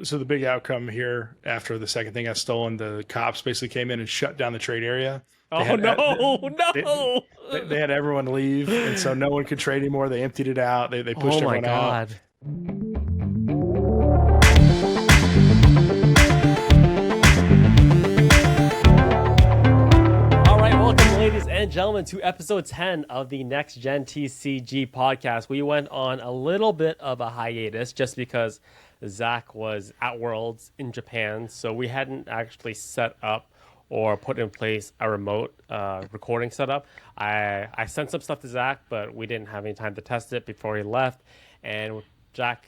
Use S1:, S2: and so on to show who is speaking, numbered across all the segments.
S1: So the big outcome here after the second thing got stolen, the cops basically came in and shut down the trade area. They
S2: Oh
S1: had
S2: no,
S1: they,
S2: no.
S1: they had everyone leave, and so no one could trade anymore. They emptied it out. They
S2: Oh
S1: pushed
S2: my
S1: everyone out.
S2: God. All right, welcome, ladies and gentlemen, to episode 10 of the Next Gen TCG podcast. We went on a little bit of a hiatus just because Zach was at Worlds in Japan, so we hadn't actually set up or put in place a remote recording setup. I sent some stuff to Zach, but we didn't have any time to test it before he left. And Zach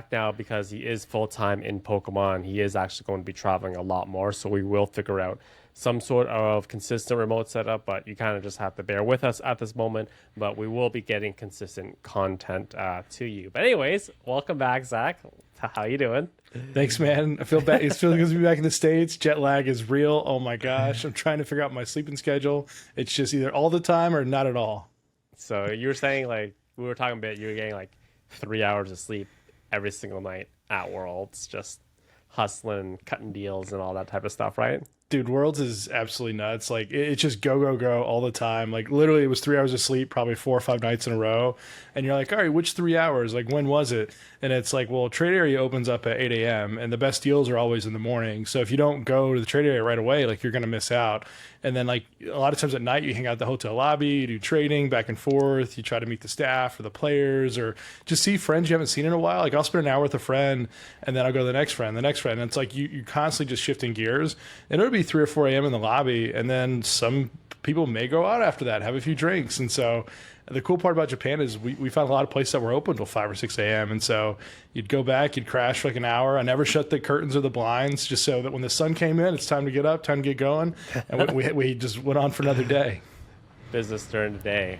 S2: now, because he is full time in Pokemon, he is actually going to be traveling a lot more. So we will figure out some sort of consistent remote setup, but you kind of just have to bear with us at this moment. But we will be getting consistent content to you. But anyways, welcome back, Zach. How you doing?
S1: Thanks, man. I feel bad. It's feeling good to be back in the States. Jet lag is real. Oh my gosh. I'm trying to figure out my sleeping schedule. It's just either all the time or not at all.
S2: So you were saying, like, we were talking about you were getting like 3 hours of sleep every single night at Worlds, just hustling, cutting deals, and all that type of stuff, right?
S1: Dude, Worlds is absolutely nuts. Like it's just go go go all the time. Like literally, it was 3 hours of sleep, probably 4 or 5 nights in a row. And you're like, all right, which 3 hours? Like when was it? And it's like, well, trade area opens up at 8 a.m. and the best deals are always in the morning. So if you don't go to the trade area right away, like you're gonna miss out. And then like a lot of times at night, you hang out at the hotel lobby, you do trading back and forth. You try to meet the staff or the players, or just see friends you haven't seen in a while. Like I'll spend an hour with a friend, and then I'll go to the next friend, the next friend. And it's like you constantly just shifting gears. And it'll be 3 or 4 a.m. in the lobby, and then some people may go out after that, have a few drinks. And so the cool part about Japan is we found a lot of places that were open till 5 or 6 a.m. And so you'd go back, you'd crash for like an hour. I never shut the curtains or the blinds, just so that when the sun came in, it's time to get up, time to get going. And we just went on for another day.
S2: Business during the day,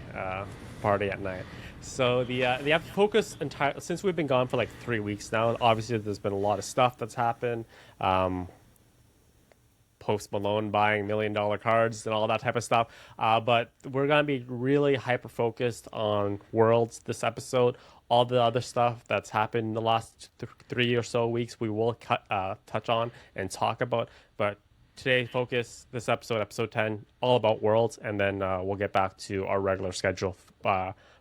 S2: party at night. So the focus entire since we've been gone for like 3 weeks now. Obviously, there's been a lot of stuff that's happened. Post Malone buying $1 million cards and all that type of stuff. But we're going to be really hyper focused on Worlds this episode. All the other stuff that's happened in the last 3 or so weeks, we will touch on and talk about. But today, focus this episode, episode 10, all about Worlds. And then we'll get back to our regular schedule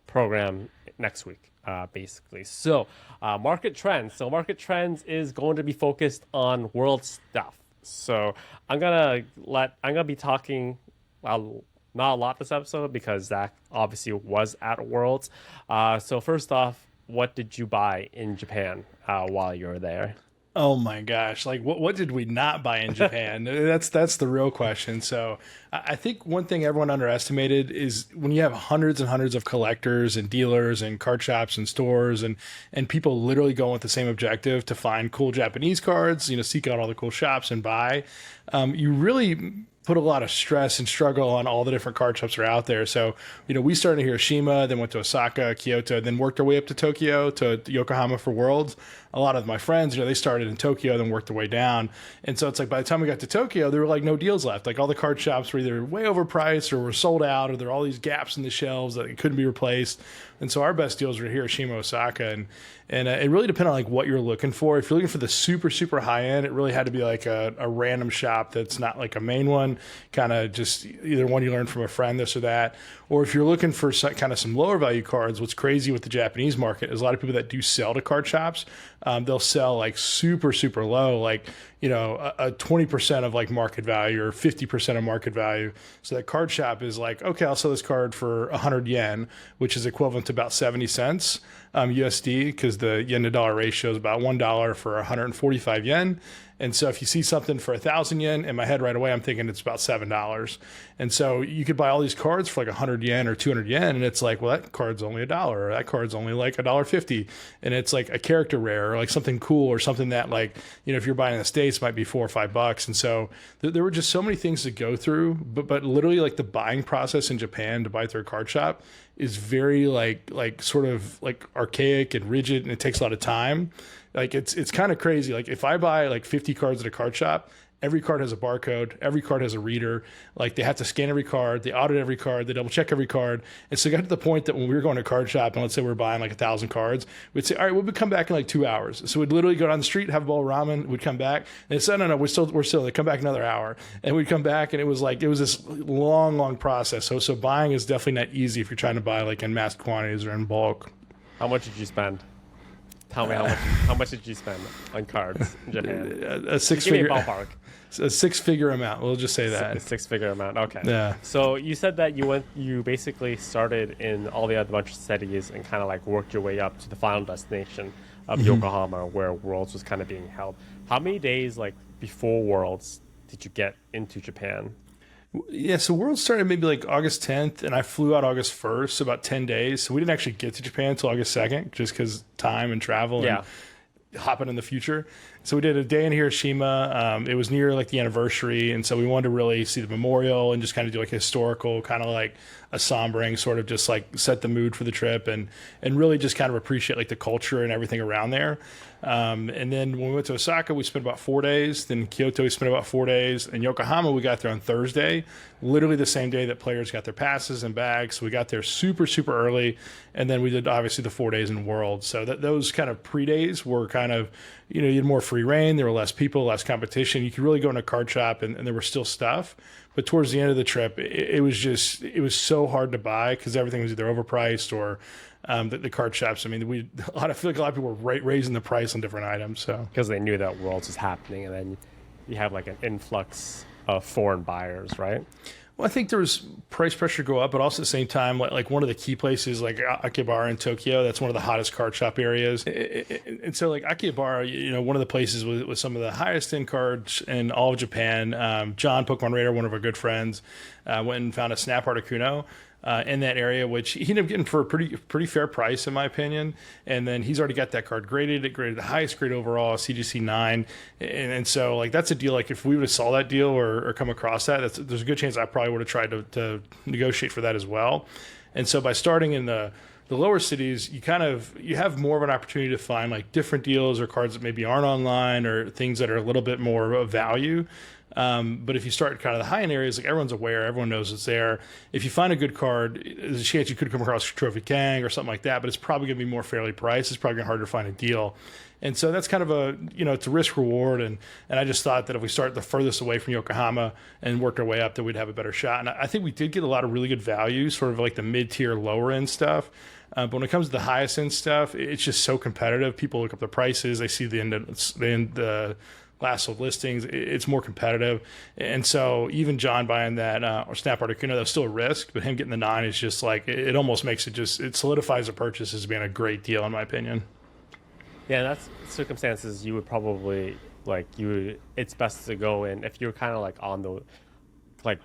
S2: program next week. Basically. So market trends. So market trends is going to be focused on world stuff. So I'm gonna be talking not a lot this episode because Zach obviously was at Worlds. So first off, what did you buy in Japan while you were there?
S1: Oh my gosh! Like, what did we not buy in Japan? That's the real question. So, I think one thing everyone underestimated is when you have hundreds and hundreds of collectors and dealers and card shops and stores and people literally going with the same objective to find cool Japanese cards, seek out all the cool shops and buy. You really put a lot of stress and struggle on all the different card shops that are out there. So, we started in Hiroshima, then went to Osaka, Kyoto, then worked our way up to Tokyo, to Yokohama for Worlds. A lot of my friends, they started in Tokyo, then worked their way down. And so it's like by the time we got to Tokyo, there were like no deals left. Like all the card shops were either way overpriced or were sold out, or there were all these gaps in the shelves that couldn't be replaced. And so our best deals were Hiroshima, Osaka, and it really depended on like what you're looking for. If you're looking for the super, super high end, it really had to be like a random shop that's not like a main one, kind of just either one you learned from a friend, this or that. Or if you're looking for some lower value cards, what's crazy with the Japanese market is a lot of people that do sell to card shops, they'll sell like super, super low, like, a 20% of like market value or 50% of market value. So that card shop is like, okay, I'll sell this card for 100 yen, which is equivalent to about 70 cents USD, because the yen to dollar ratio is about $1 for 145 yen. And so if you see something for 1,000 yen, in my head right away, I'm thinking it's about $7. And so you could buy all these cards for like 100 yen or 200 yen. And it's like, well, that card's only $1, or that card's only like $1.50. And it's like a character rare, or like something cool, or something that like, if you're buying in the States might be $4 or $5. And so there were just so many things to go through, but literally like the buying process in Japan to buy through a card shop is very like sort of like archaic and rigid, and it takes a lot of time. Like it's kind of crazy. Like if I buy like 50 cards at a card shop, Every card has a barcode. Every card has a reader. Like they have to scan every card. They audit every card. They double check every card. And so it got to the point that when we were going to card shop and let's say we are buying like 1,000 cards, we'd say, all right, we'll come back in like 2 hours. So we'd literally go down the street, have a bowl of ramen. We'd come back and say, no, we're still. They come back another hour, and we'd come back, and it was this long process. So buying is definitely not easy if you're trying to buy like in mass quantities or in bulk.
S2: How much did you spend? Tell me how much did you spend on cards in Japan?
S1: A
S2: ballpark.
S1: A six-figure amount. We'll just say that.
S2: A six-figure amount. Okay.
S1: Yeah.
S2: So you said that you basically started in all the other bunch of cities and kind of like worked your way up to the final destination of Yokohama, where Worlds was kind of being held. How many days like before Worlds did you get into Japan?
S1: Yeah, so Worlds started maybe like August 10th, and I flew out August 1st, so about 10 days. So we didn't actually get to Japan until August 2nd, just because time and travel and hopping in the future. So we did a day in Hiroshima. It was near like the anniversary, and so we wanted to really see the memorial and just kind of do like historical, kind of like a sombering, sort of just like set the mood for the trip and really just kind of appreciate like the culture and everything around there. And then when we went to Osaka, we spent about 4 days. Then Kyoto, we spent about 4 days. In Yokohama, we got there on Thursday, literally the same day that players got their passes and bags. So we got there super early. And then we did obviously the 4 days in World. So those kind of pre-days were kind of, you had more free reign. There were less people, less competition. You could really go in a card shop and there was still stuff. But towards the end of the trip, it was so hard to buy because everything was either overpriced or the card shops. I mean, I feel like a lot of people were raising the price on different items. So
S2: because they knew that Worlds was happening, and then you have like an influx of foreign buyers, right?
S1: Well, I think there was price pressure go up, but also at the same time, like one of the key places, like Akihabara in Tokyo, that's one of the hottest card shop areas. And so, like Akihabara, one of the places with some of the highest end cards in all of Japan. John Pokemon Raider, one of our good friends, went and found a Snap Articuno in that area, which he ended up getting for a pretty fair price, in my opinion. And then he's already got that card graded. It graded the highest grade overall, CGC 9. And so, like, that's a deal. Like, if we would have saw that deal or come across that, there's a good chance I probably would have tried to negotiate for that as well. And so by starting in the lower cities, you have more of an opportunity to find like different deals or cards that maybe aren't online or things that are a little bit more of value. But if you start kind of the high-end areas, like everyone's aware, everyone knows it's there. If you find a good card, there's a chance you could come across Trophy Kang or something like that, but it's probably going to be more fairly priced. It's probably going to be harder to find a deal. And so that's kind of it's a risk reward. And I just thought that if we start the furthest away from Yokohama and worked our way up, that we'd have a better shot. And I think we did get a lot of really good value, sort of like the mid-tier, lower-end stuff. But when it comes to the highest-end stuff, it's just so competitive. People look up the prices. They see the last sold listings. It's more competitive. And so even John buying that or Snap Articuno, that was still a risk, but him getting the 9 is just like, it almost makes it solidifies the purchase as being a great deal, in my opinion.
S2: Yeah, that's circumstances you would probably it's best to go in if you're kind of like on the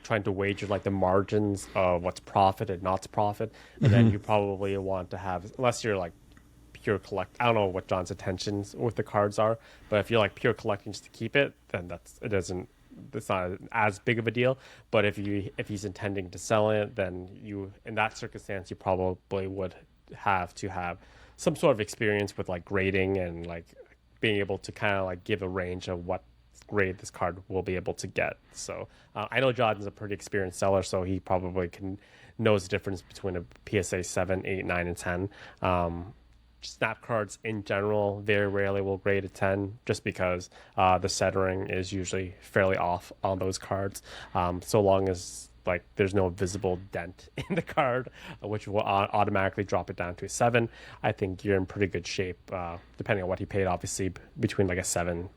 S2: trying to wager like the margins of what's profit and not profit, and then you probably want to have, unless you're like pure collect. I don't know what John's intentions with the cards are, but if you're like pure collecting just to keep it, then it's not as big of a deal. But if he's intending to sell it, then in that circumstance you probably would have to have some sort of experience with like grading and like being able to kind of like give a range of what grade this card will be able to get. So I know John's a pretty experienced seller, so he probably knows the difference between a PSA 7, 8, 9, and 10. Snap cards in general very rarely will grade a 10 just because the centering is usually fairly off on those cards, so long as like there's no visible dent in the card, which will automatically drop it down to a 7. I think you're in pretty good shape, depending on what he paid, obviously between like a 7.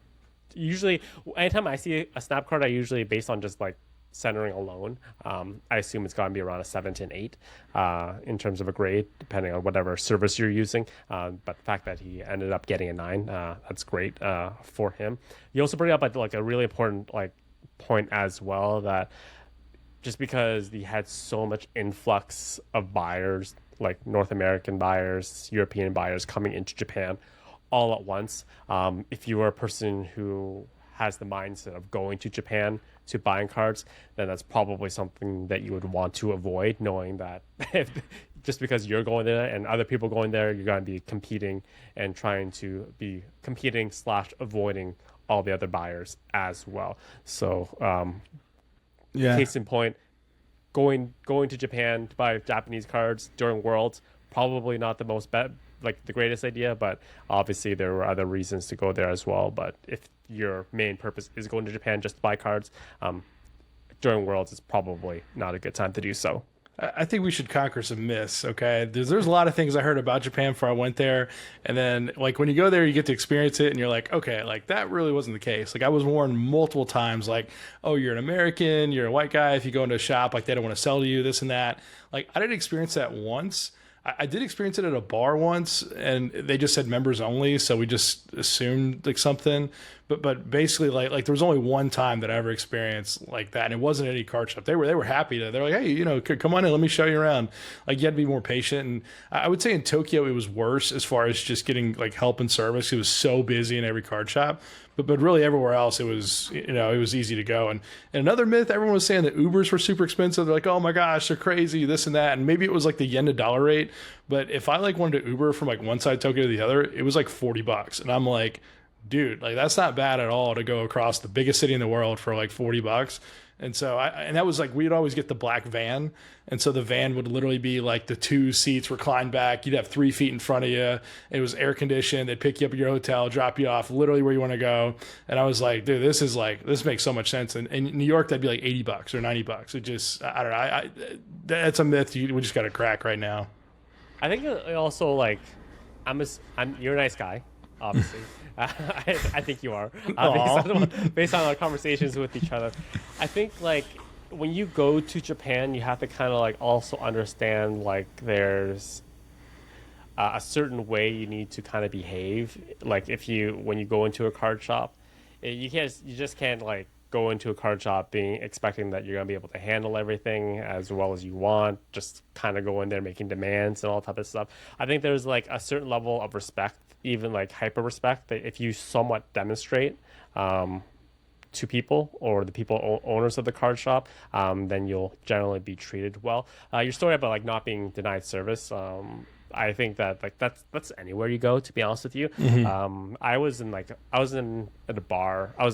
S2: Usually anytime I see a snap card, I usually, based on just like centering alone, I assume it's going to be around a 7 to an 8 in terms of a grade, depending on whatever service you're using. But the fact that he ended up getting a 9, that's great for him. You also bring up like a really important like point as well, that just because he had so much influx of buyers, like North American buyers, European buyers coming into Japan all at once, if you are a person who has the mindset of going to Japan to buying cards, then that's probably something that you would want to avoid, knowing that just because you're going there and other people going there, you're going to be competing and trying to be competing / avoiding all the other buyers as well. So
S1: Yeah.
S2: case in point, going to Japan to buy Japanese cards during Worlds, probably not the most like the greatest idea, but obviously there were other reasons to go there as well. But if your main purpose is going to Japan just to buy cards, during Worlds is probably not a good time to do so.
S1: I think we should conquer some myths, okay? There's a lot of things I heard about Japan before I went there, and then like when you go there, you get to experience it, and you're like, okay, like that really wasn't the case. Like I was warned multiple times, like, oh, you're an American, you're a white guy. If you go into a shop, like they don't want to sell to you, this and that. Like I didn't experience that once. I did experience it at a bar once, and they just said members only, so we just assumed like something. But basically, like there was only one time that I ever experienced like that, and it wasn't any card shop. They were happy to. They're like, hey, come on in, let me show you around. Like you had to be more patient, and I would say in Tokyo it was worse as far as just getting like help and service. It was so busy in every card shop. But really everywhere else it was it was easy to go. And another myth, everyone was saying that Ubers were super expensive. They're like, oh my gosh, they're crazy, this and that. And maybe it was like the yen to dollar rate. But if I like wanted to Uber from like one side of Tokyo to the other, it was like $40. And I'm like, dude, like that's not bad at all to go across the biggest city in the world for like $40. And so and that was like, we'd always get the black van. And so the van would literally be like the 2 seats reclined back. You'd have 3 feet in front of you. It was air conditioned. They'd pick you up at your hotel, drop you off literally where you want to go. And I was like, dude, this makes so much sense. And in New York, that'd be like $80 or $90. It just, I don't know. That's a myth we just got to crack right now.
S2: I think also like you're a nice guy, obviously. I think you are, based on our conversations with each other. I think like when you go to Japan, you have to kind of like also understand like there's a certain way you need to kind of behave. Like when you go into a card shop, you just can't like go into a card shop expecting that you're gonna be able to handle everything as well as you want. Just kind of go in there making demands and all type of stuff. I think there's like a certain level of respect, even like hyper respect, that if you somewhat demonstrate to people or the people owners of the card shop, then you'll generally be treated well. Your story about like not being denied service, I think that like that's anywhere you go, to be honest with you.
S1: Mm-hmm.
S2: I was at a bar. I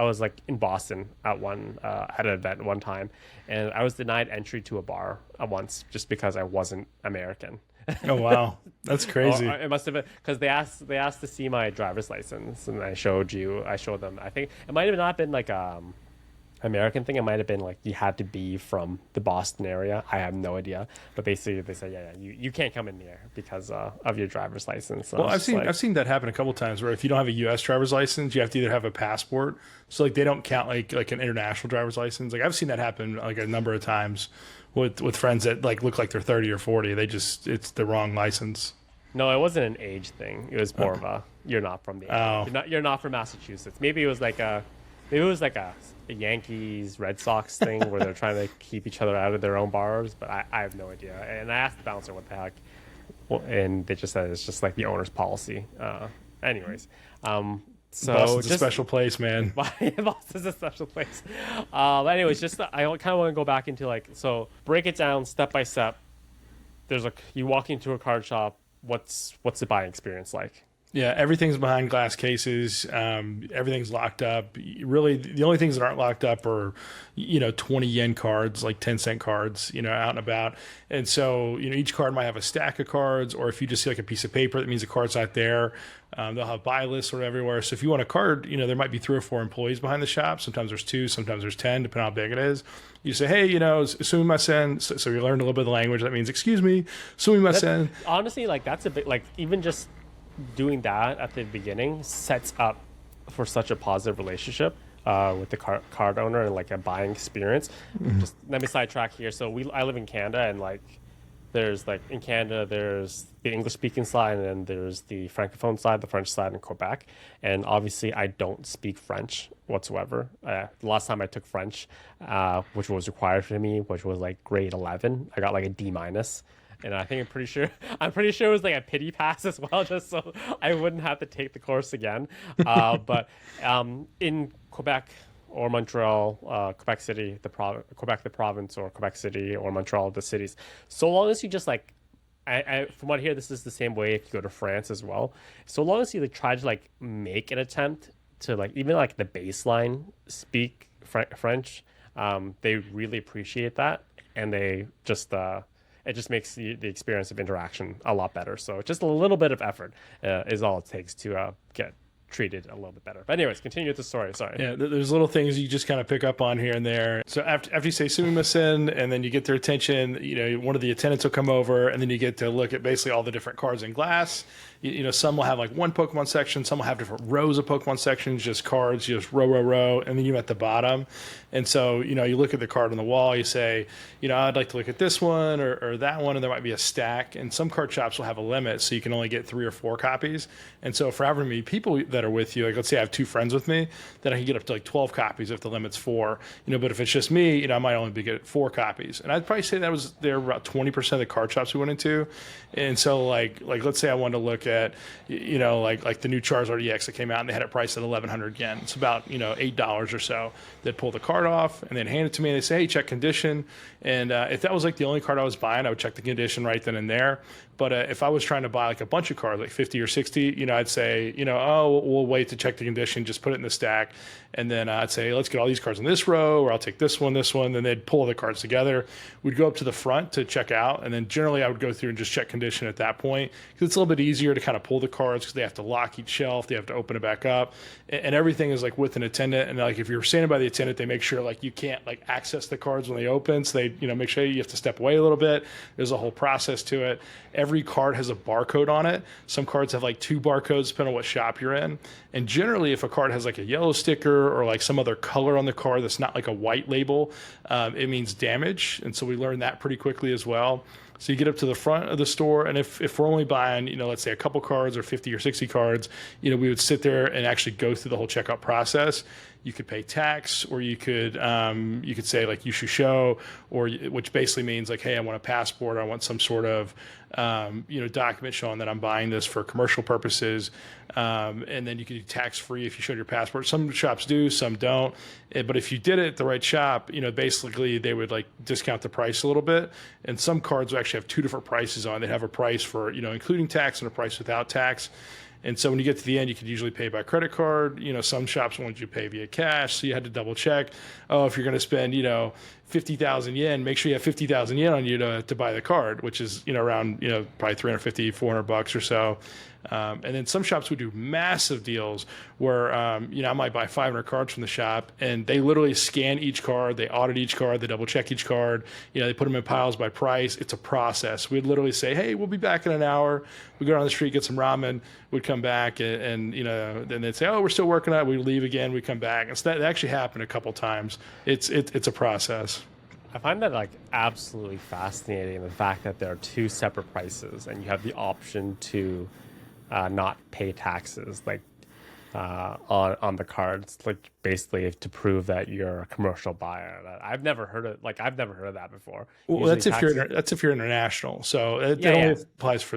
S2: was like in Boston at an event one time, and I was denied entry to a bar once just because I wasn't American.
S1: Oh wow, that's crazy.
S2: It must have been because they asked to see my driver's license, and I showed them. I think it might have not been like American thing. It might have been like you had to be from the Boston area. I have no idea, but basically they said, yeah, you can't come in here because of your driver's license. So
S1: well, I've seen that happen a couple times where if you don't have a U.S. driver's license, you have to either have a passport, so like they don't count like an international driver's license. Like I've seen that happen like a number of times with friends that like look like they're 30 or 40. It's the wrong license.
S2: No, it wasn't an age thing. It was more of a you're not from the area. You're not from Massachusetts. Maybe it was like a Yankees Red Sox thing where they're trying to keep each other out of their own bars, but I have no idea. And I asked the bouncer what the heck, and they just said it's just like the owner's policy. Anyways, so
S1: Boston's a special place, man.
S2: Boston's a special place. Anyways, just I kind of want to go back into like, so break it down step by step. There's you walk into a card shop. What's the buying experience like?
S1: Yeah, everything's behind glass cases. Everything's locked up. Really, the only things that aren't locked up are, 20 yen cards, like 10-cent cards, out and about. And so, each card might have a stack of cards, or if you just see like a piece of paper, that means the card's not there. They'll have buy lists sort of everywhere. So if you want a card, there might be 3 or 4 employees behind the shop. Sometimes there's 2, sometimes there's 10, depending on how big it is. You say, hey, sumimasen. So you learned a little bit of the language. That means, excuse me, sumimasen.
S2: Honestly, like that's a bit like even just doing that at the beginning sets up for such a positive relationship with the card owner and like a buying experience. Mm-hmm. Just let me sidetrack here. So I live in Canada, and like there's like in Canada there's the English speaking side, and then there's the francophone side, the French side in Quebec. And obviously I don't speak French whatsoever. The last time I took French, which was required for me, which was like grade 11, I got like a D-. And I think I'm pretty sure it was like a pity pass as well, just so I wouldn't have to take the course again. But in Quebec or Montreal, Quebec City, Quebec the province, or Quebec City or Montreal the cities, so long as you just like, from what I hear, this is the same way if you go to France as well. So long as you like try to like make an attempt to like even like the baseline speak French, they really appreciate that, and they just it just makes the experience of interaction a lot better. So just a little bit of effort is all it takes to get treated a little bit better. But anyways, continue with the story. Sorry.
S1: Yeah, there's little things you just kind of pick up on here and there. So after you say sumimasen, and then you get their attention, one of the attendants will come over, and then you get to look at basically all the different cards in glass. Some will have like one Pokemon section, some will have different rows of Pokemon sections, just cards, just row, and then you at the bottom. And so, you look at the card on the wall, you say, I'd like to look at this one or that one, and there might be a stack. And some card shops will have a limit, so you can only get 3 or 4 copies. And so for however many people that are with you, like let's say I have 2 friends with me, then I can get up to like 12 copies if the limit's 4. But if it's just me, I might only be get 4 copies. And I'd probably say there were about 20% of the card shops we went into. And so like let's say I wanted to look at, like the new Charizard EX that came out, and they had it priced at 1,100 yen. It's about, $8 or so. They'd pull the card off and then hand it to me, and they say, hey, check condition. And if that was like the only card I was buying, I would check the condition right then and there. But if I was trying to buy like a bunch of cards, like 50 or 60, I'd say, we'll wait to check the condition, just put it in the stack. And then I'd say, let's get all these cards in this row, or I'll take this one. Then they'd pull the cards together. We'd go up to the front to check out. And then generally I would go through and just check condition at that point, because it's a little bit easier to kind of pull the cards, because they have to lock each shelf. They have to open it back up. And everything is like with an attendant. And like if you're standing by the attendant, they make sure like you can't like access the cards when they open. So they, make sure you have to step away a little bit. There's a whole process to it. Every card has a barcode on it. Some cards have like 2 barcodes depending on what shop you're in. And generally, if a card has like a yellow sticker or like some other color on the card that's not like a white label, it means damage. And so we learned that pretty quickly as well. So you get up to the front of the store, and if we're only buying, let's say a couple cards or 50 or 60 cards, we would sit there and actually go through the whole checkout process. You could pay tax, or you could say like yushisho, or which basically means like, hey, I want a passport, I want some sort of document showing that I'm buying this for commercial purposes, and then you can do tax free if you showed your passport. Some shops do, some don't. But if you did it at the right shop, basically they would like discount the price a little bit. And some cards would actually have 2 different prices on. They'd have a price for including tax and a price without tax. And so when you get to the end, you could usually pay by credit card. Some shops wanted you to pay via cash, so you had to double check. Oh, if you're going to spend, 50,000 yen, make sure you have 50,000 yen on you to buy the card, which is, around, probably 350, 400 bucks or so. And then some shops would do massive deals where, I might buy 500 cards from the shop, and they literally scan each card, they audit each card, they double check each card, they put them in piles by price. It's a process. We'd literally say, hey, we'll be back in an hour. We go down the street, get some ramen. We'd come back and then they'd say, oh, we're still working on it. We leave again. We come back. And so that actually happened a couple times. It's a process.
S2: I find that like absolutely fascinating, the fact that there are 2 separate prices and you have the option to not pay taxes like on the cards, like basically to prove that you're a commercial buyer. I've never heard of that before.
S1: Well, that's if you're international. So it only applies for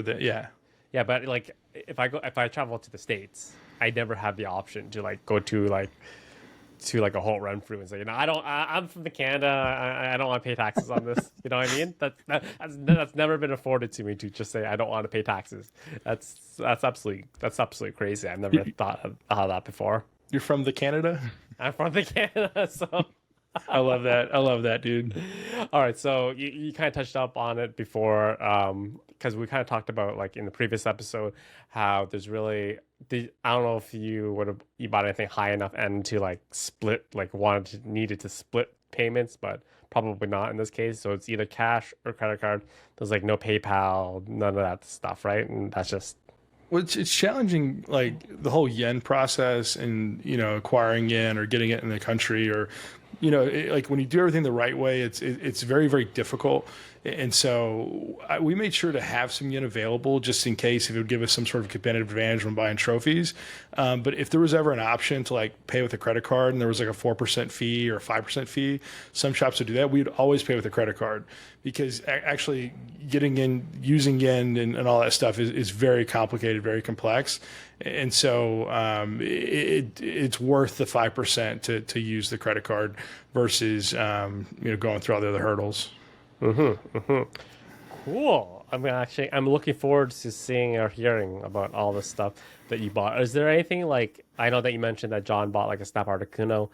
S2: Yeah, but like if I travel to the States, I never have the option to like go to a whole run through and say, I'm from Canada. I don't want to pay taxes on this. You know what I mean? That's never been afforded to me to just say I don't want to pay taxes. That's absolutely crazy. I've never thought of that before.
S1: You're from the Canada?
S2: I'm from the Canada, so
S1: I love that, dude.
S2: All right, so you kind of touched up on it before, because we kind of talked about like in the previous episode how there's really I don't know if you bought anything high enough and to like split, like needed to split payments, but probably not in this case. So it's either cash or credit card. There's like no PayPal, none of that stuff, right? And that's just
S1: it's challenging, like the whole yen process and acquiring yen or getting it in the country, or like when you do everything the right way, it's very, very difficult. And so we made sure to have some yen available just in case if it would give us some sort of competitive advantage when buying trophies. But if there was ever an option to like pay with a credit card and there was like a 4% fee or a 5% fee, some shops would do that. We'd always pay with a credit card, because actually using yen and all that stuff is very complicated, very complex. And so it's worth the 5% to use the credit card versus going through all the other hurdles.
S2: Cool. I'm looking forward to seeing or hearing about all this stuff. that you bought. Is there anything like, I know that you mentioned that John bought like a Snap Articuno.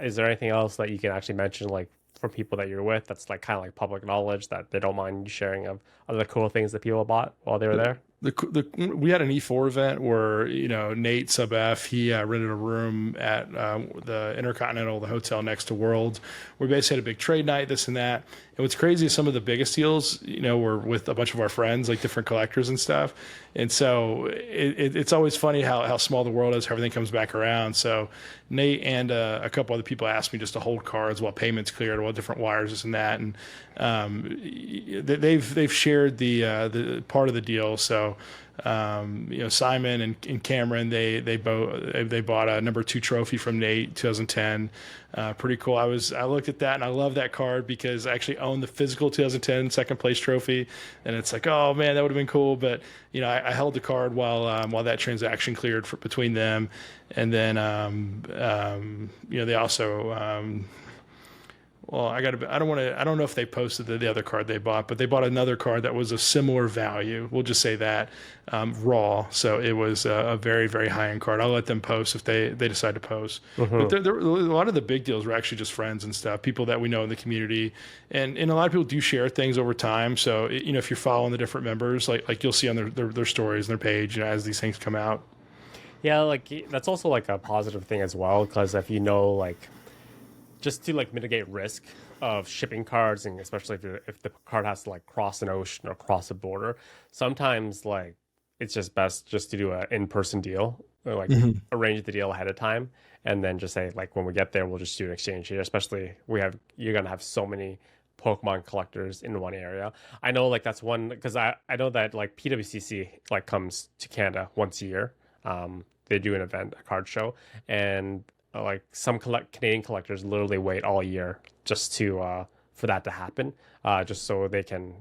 S2: Is there anything else that you can actually mention like for people that you're with that's like kind of like public knowledge that they don't mind you sharing of other cool things that people bought while they were there?
S1: We had an E4 event where Nate Sub F he rented a room at the Intercontinental, the hotel next to Worlds. We basically had a big trade night, this and that. And what's crazy is some of the biggest deals, were with a bunch of our friends, like different collectors and stuff. And so it's always funny how small the world is, how everything comes back around. So Nate and a couple other people asked me just to hold cards while payments cleared, while different wires, this and that. And they've shared the part of the deal. So Simon and Cameron, they bought a number 2 trophy from Nate 2010. Pretty cool. I looked at that and I love that card because I actually own the physical 2010 second place trophy, and it's like, oh man, that would have been cool. But I held the card while that transaction cleared between them, and then they also. Well, I don't know if they posted the other card they bought, but they bought another card that was of similar value. We'll just say that, raw. So it was a very, very high-end card. I'll let them post if they decide to post. But a lot of the big deals were actually just friends and stuff, people that we know in the community. And a lot of people do share things over time. So, if you're following the different members, like you'll see on their stories and their page, as these things come out.
S2: Yeah, like that's also like a positive thing as well, because if like, just to like mitigate risk of shipping cards, and especially if the card has to like cross an ocean or cross a border, sometimes like it's just best just to do an in-person deal, or like arrange the deal ahead of time, and then just say like when we get there we'll just do an exchange here. Especially you're gonna have so many Pokemon collectors in one area. I know like that's one, because I know that like PWCC like comes to Canada once a year. They do an event, a card show, and like some Canadian collectors literally wait all year just to for that to happen, just so they can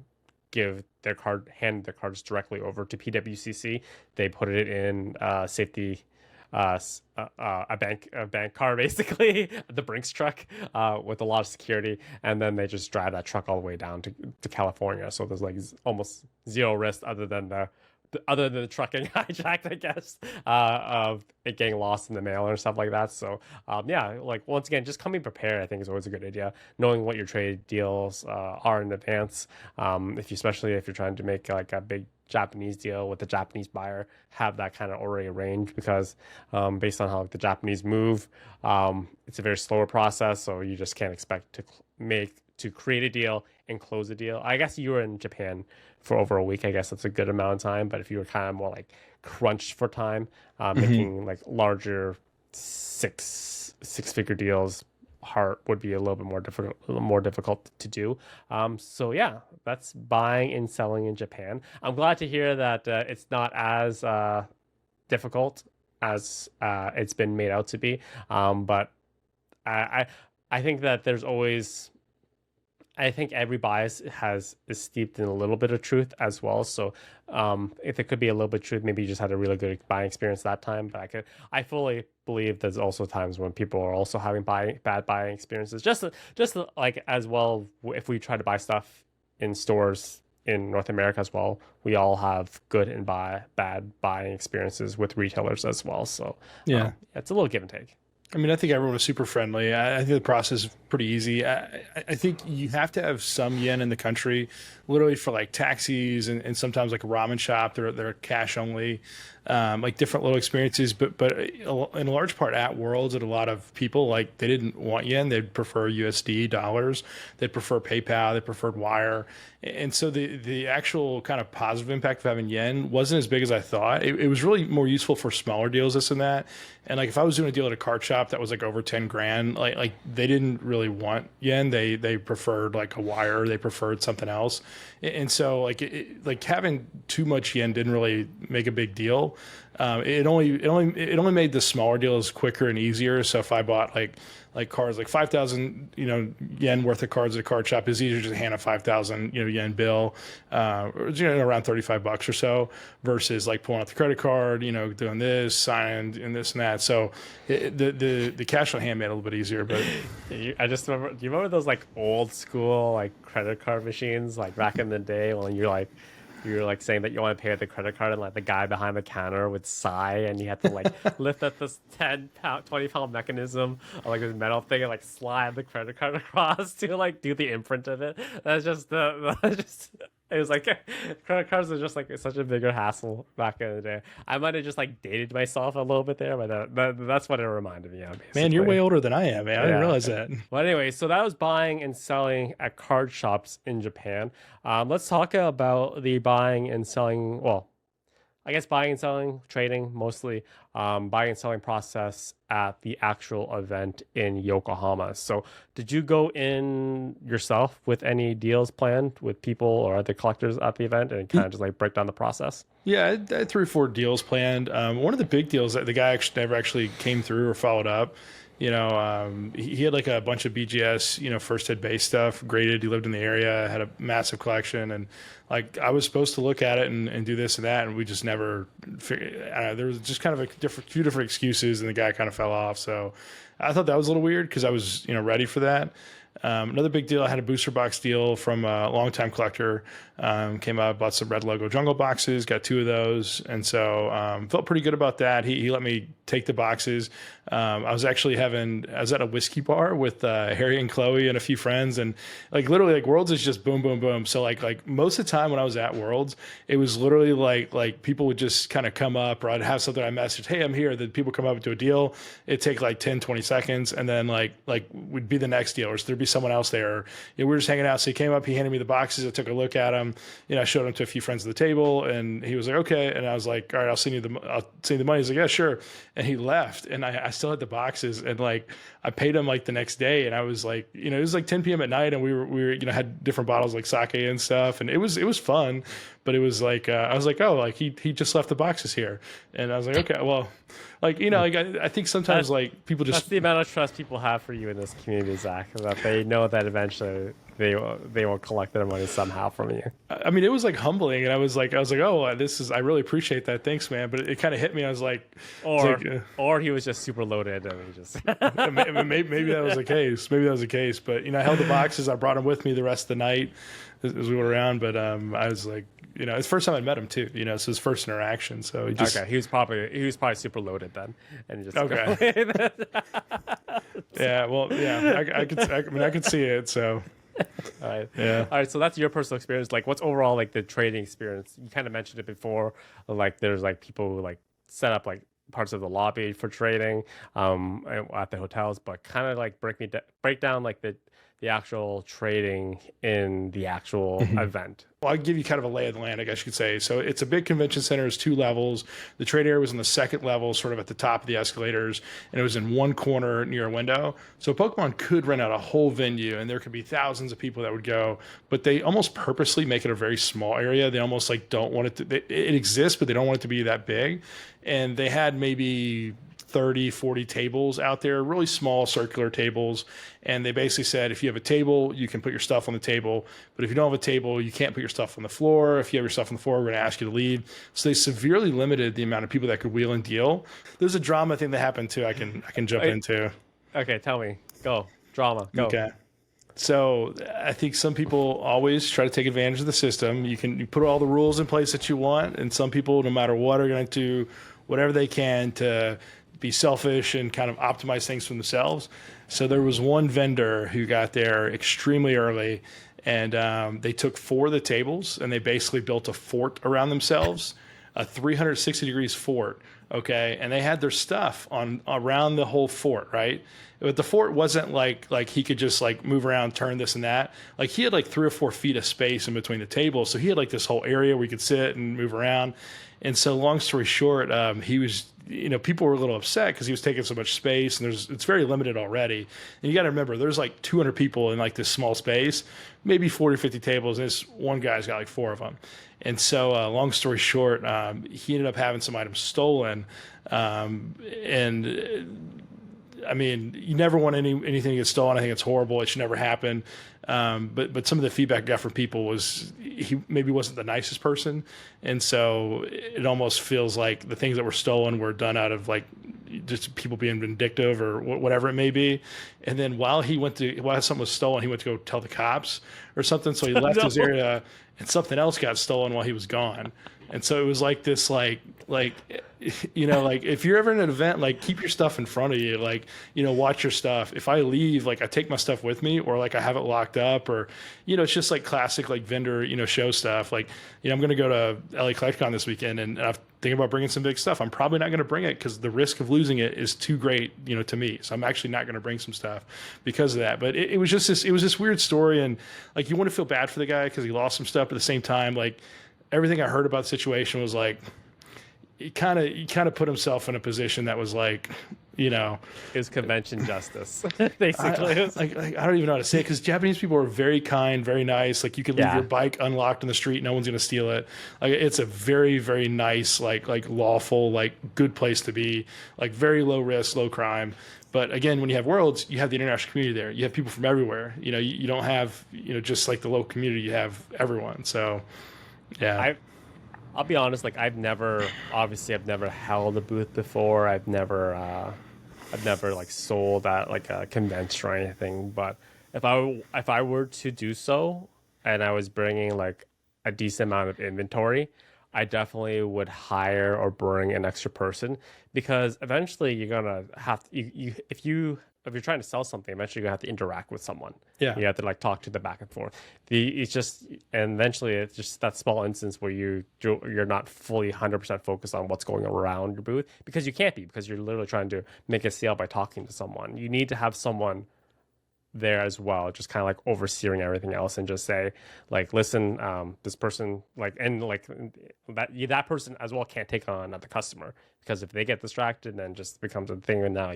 S2: hand their cards directly over to PWCC. They put it in safety, a bank car basically, the Brinks truck, with a lot of security, and then they just drive that truck all the way down to California. So there's like almost zero risk other than the truck getting hijacked, I guess, of it getting lost in the mail or stuff like that. So, like once again, just coming prepared, I think, is always a good idea. Knowing what your trade deals are in advance, especially if you're trying to make like a big Japanese deal with a Japanese buyer, have that kind of already arranged, because based on how the Japanese move, it's a very slower process. So you just can't expect to create a deal and close a deal. I guess you were in Japan for over a week. I guess that's a good amount of time. But if you were kind of more like crunched for time, making like larger six-figure deals would be a little bit more difficult to do. So yeah, that's buying and selling in Japan. I'm glad to hear that it's not as difficult as it's been made out to be. But I think that there's always, I think every bias is steeped in a little bit of truth as well. So if it could be a little bit of truth, maybe you just had a really good buying experience that time. But I fully believe there's also times when people are also having bad buying experiences. Just like as well, if we try to buy stuff in stores in North America as well, we all have good and bad buying experiences with retailers as well. So yeah, it's a little give and take.
S1: I mean, I think everyone was super friendly. I think the process is pretty easy. I think you have to have some yen in the country, literally for like taxis and sometimes like a ramen shop. They're cash only, like different little experiences. But in a large part at Worlds, and a lot of people, like, they didn't want yen. They'd prefer USD dollars. They'd prefer PayPal. They preferred wire. And so the actual kind of positive impact of having yen wasn't as big as I thought. It was really more useful for smaller deals, this and that. And like if I was doing a deal at a card shop that was like over 10 grand, like they didn't really want yen. They preferred like a wire. They preferred something else. And so like having too much yen didn't really make a big deal. It only made the smaller deals quicker and easier. So if I bought like cards like 5,000 yen worth of cards at a card shop, is easier to just hand a 5,000 yen bill, or around $35 or so, versus like pulling out the credit card, doing this, signing and this and that. So the cash on hand made it a little bit easier. But
S2: I just remember, do you remember those like old school like credit card machines, like back in the day when you're like you were like saying that you want to pay with the credit card, and like the guy behind the counter would sigh, and you had to like lift up this 10-pound, 20-pound mechanism of like this metal thing and like slide the credit card across to like do the imprint of it. That's just just. It was like credit cards are just like such a bigger hassle back in the day. I might have just like dated myself a little bit there, but that's what it reminded me of. Basically.
S1: Man, you're way older than I am, man. I didn't realize that.
S2: But anyway, so that was buying and selling at card shops in Japan. Let's talk about the buying and selling. Well, I guess buying and selling, trading mostly, buying and selling process at the actual event in Yokohama. So did you go in yourself with any deals planned with people or other collectors at the event and kind of just like break down the process?
S1: Yeah, I had 3 or 4 deals planned. One of the big deals that the guy actually never actually came through or followed up. You know, he had like a bunch of BGS, you know, first hit base stuff graded. He lived in the area, had a massive collection, and like I was supposed to look at it and do this and that, and we just never figured. There was just kind of a few different excuses, and the guy kind of fell off. So I thought that was a little weird because I was, you know, ready for that. Another big deal, I had a booster box deal from a longtime collector. Came out, bought some red logo jungle boxes, got 2 of those. And so felt pretty good about that. He let me take the boxes. I was at a whiskey bar with Harry and Chloe and a few friends. And like literally like Worlds is just boom, boom, boom. So like most of the time when I was at Worlds, it was literally like people would just kind of come up, or I'd have something I messaged, hey, I'm here. Then people come up to a deal. It'd take like 10, 20 seconds. And then like would be the next deal, or there'd be someone else there. You know, we were just hanging out. So he came up, he handed me the boxes. I took a look at them. You know, I showed them to a few friends at the table, and he was like, okay. And I was like, all right, I'll send you the money. He's like, yeah, sure. And he left, and I still had the boxes, and like I paid him like the next day, and I was like, you know, it was like 10 p.m. at night, and we were you know, had different bottles like sake and stuff, and it was fun, but it was like I was like, oh, like he just left the boxes here, and I was like, okay, well, like, you know, like I think sometimes like people just,
S2: that's the amount of trust people have for you in this community, Zach, that they know that eventually they will collect their money somehow from you.
S1: I mean, it was like humbling, and I was like, oh, I really appreciate that, thanks, man. But it kind of hit me. I was like,
S2: or he was just super loaded, and he just
S1: maybe that was the case. Maybe that was the case. But you know, I held the boxes. I brought them with me the rest of the night as we went around. But I was like, you know, it's the first time I met him too. You know, it's his first interaction. So he just,
S2: okay, he was probably super loaded then, and just
S1: okay. Yeah, well, yeah, I could see it. So.
S2: All right.
S1: Yeah.
S2: All right. So that's your personal experience. Like, what's overall like the trading experience? You kind of mentioned it before. Like, there's like people who like set up like parts of the lobby for trading at the hotels, but kind of like break down like the actual trading in the actual event.
S1: Well, I'll give you kind of a lay of the land, I guess you could say. So it's a big convention center. It's 2 levels. The trade area was in the second level, sort of at the top of the escalators, and it was in one corner near a window. So Pokemon could rent out a whole venue, and there could be thousands of people that would go, but they almost purposely make it a very small area. They almost like don't want it to, it exists, but they don't want it to be that big. And they had maybe 30, 40 tables out there, really small circular tables. And they basically said, if you have a table, you can put your stuff on the table. But if you don't have a table, you can't put your stuff on the floor. If you have your stuff on the floor, we're going to ask you to leave. So they severely limited the amount of people that could wheel and deal. There's a drama thing that happened too. I can jump into.
S2: Okay, tell me. Go. Drama. Go.
S1: Okay. So I think some people always try to take advantage of the system. You put all the rules in place that you want, and some people, no matter what, are going to do whatever they can to be selfish and kind of optimize things for themselves. So there was one vendor who got there extremely early, and they took 4 of the tables, and they basically built a fort around themselves, a 360 degrees fort. Okay, and they had their stuff on around the whole fort, right? But the fort wasn't like he could just like move around, turn this and that. Like he had like 3 or 4 feet of space in between the tables, so he had like this whole area where he could sit and move around. And so, long story short, he was, you know, people were a little upset because he was taking so much space, and it's very limited already. And you got to remember, there's like 200 people in like this small space, maybe 40, 50 tables, and this one guy's got like 4 of them. And so, long story short, he ended up having some items stolen. And I mean, you never want anything to get stolen. I think it's horrible. It should never happen. But some of the feedback I got from people was he maybe wasn't the nicest person. And so it almost feels like the things that were stolen were done out of like just people being vindictive or whatever it may be. And then while something was stolen, he went to go tell the cops or something. So he left
S2: No.
S1: his area, and something else got stolen while he was gone. And so it was like this, like, like if you're ever in an event, like keep your stuff in front of you, like, watch your stuff. If I leave, like I take my stuff with me, or like I have it locked up, or, it's just like classic, like vendor, show stuff. Like, I'm going to go to LA CollectCon this weekend, and I'm thinking about bringing some big stuff. I'm probably not going to bring it because the risk of losing it is too great, to me. So I'm actually not going to bring some stuff because of that. But it was just this weird story. And like, you want to feel bad for the guy because he lost some stuff, but at the same time, like, everything I heard about the situation was like, he kind of put himself in a position that was like,
S2: it was convention justice, basically.
S1: I don't even know how to say it, because Japanese people are very kind, very nice. Like, you could leave your bike unlocked in the street, no one's gonna steal it. Like, it's a very, very nice, like lawful, like good place to be. Like, very low risk, low crime. But again, when you have Worlds, you have the international community there. You have people from everywhere. You don't have just like the local community. You have everyone. So. Yeah,
S2: I'll be honest. Like, I've never held a booth before. I've never like sold at like a convention or anything. But if I were to do so, and I was bringing like a decent amount of inventory, I definitely would hire or bring an extra person, because eventually you're gonna have to, if you're trying to sell something, eventually you're gonna have to interact with someone.
S1: Yeah.
S2: You have to like talk to them back and forth. And eventually it's just that small instance where you're not fully 100% focused on what's going around your booth, because you can't be, because you're literally trying to make a sale by talking to someone. You need to have someone there as well, just kind of like overseeing everything else, and just say like, listen, this person, like, and like that person as well can't take on another customer, because if they get distracted, then just becomes a thing, and now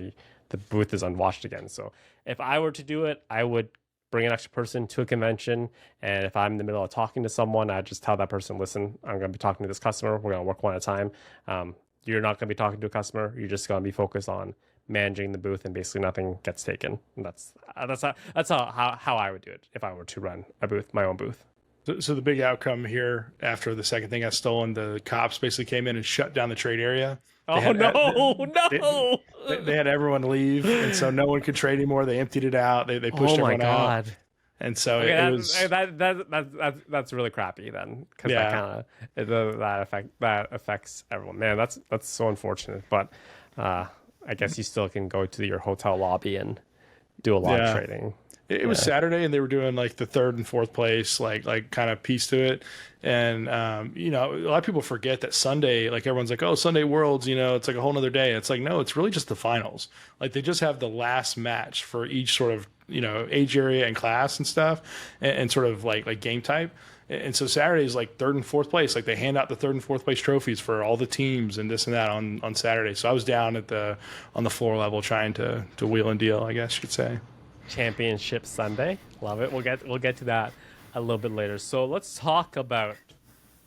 S2: the booth is unwatched again. So if I were to do it, I would bring an extra person to a convention, and if I'm in the middle of talking to someone, I just tell that person, listen, I'm going to be talking to this customer, we're going to work one at a time. You're not going to be talking to a customer, you're just going to be focused on managing the booth, and basically nothing gets taken. And that's how I would do it if I were to run a booth, my own booth.
S1: So the big outcome here, after the second thing got stolen, the cops basically came in and shut down the trade area. They had everyone leave, and so no one could trade anymore. They emptied it out. They pushed everyone out. And so it was
S2: that's really crappy then, because that affects everyone. Man, that's so unfortunate. But I guess you still can go to your hotel lobby and do a lot of trading.
S1: It was Saturday, and they were doing like the third and fourth place, like kind of piece to it. And, a lot of people forget that Sunday, like everyone's like, oh, Sunday Worlds, it's like a whole nother day. It's like, no, it's really just the finals. Like, they just have the last match for each sort of, age area and class and stuff, and sort of like game type. And so Saturday is like third and fourth place. Like, they hand out the third and fourth place trophies for all the teams and this and that on Saturday. So I was down on the floor level trying to wheel and deal, I guess you could say.
S2: Championship Sunday, love it. We'll get to that a little bit later. So let's talk about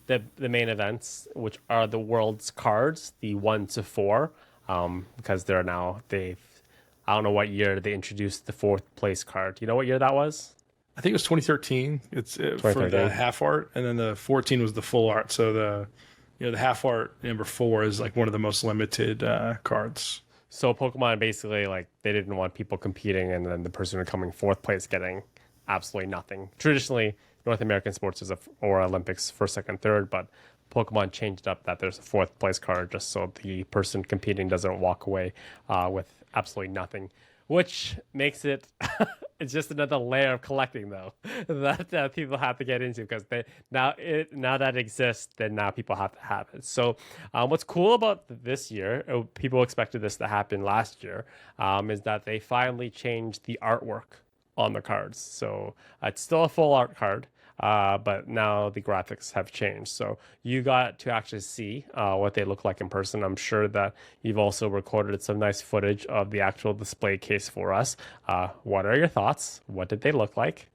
S2: the main events, which are the World's cards, the 1 to 4, because I don't know what year they introduced the fourth place card. Do you know what year that was?
S1: I think it was 2013. It's for the half art, and then the 14 was the full art. So the half art number 4 is like one of the most limited cards.
S2: So Pokemon basically, like, they didn't want people competing, and then the person coming fourth place getting absolutely nothing. Traditionally, North American sports or Olympics first, second, third, but Pokemon changed it up that there's a fourth place card just so the person competing doesn't walk away with absolutely nothing, which makes it it's just another layer of collecting, though, that people have to get into, because now that it exists, then now people have to have it. So what's cool about this year, people expected this to happen last year, is that they finally changed the artwork on the cards. So it's still a full art card, but now the graphics have changed. So you got to actually see what they look like in person. I'm sure that you've also recorded some nice footage of the actual display case for us. What are your thoughts? What did they look like?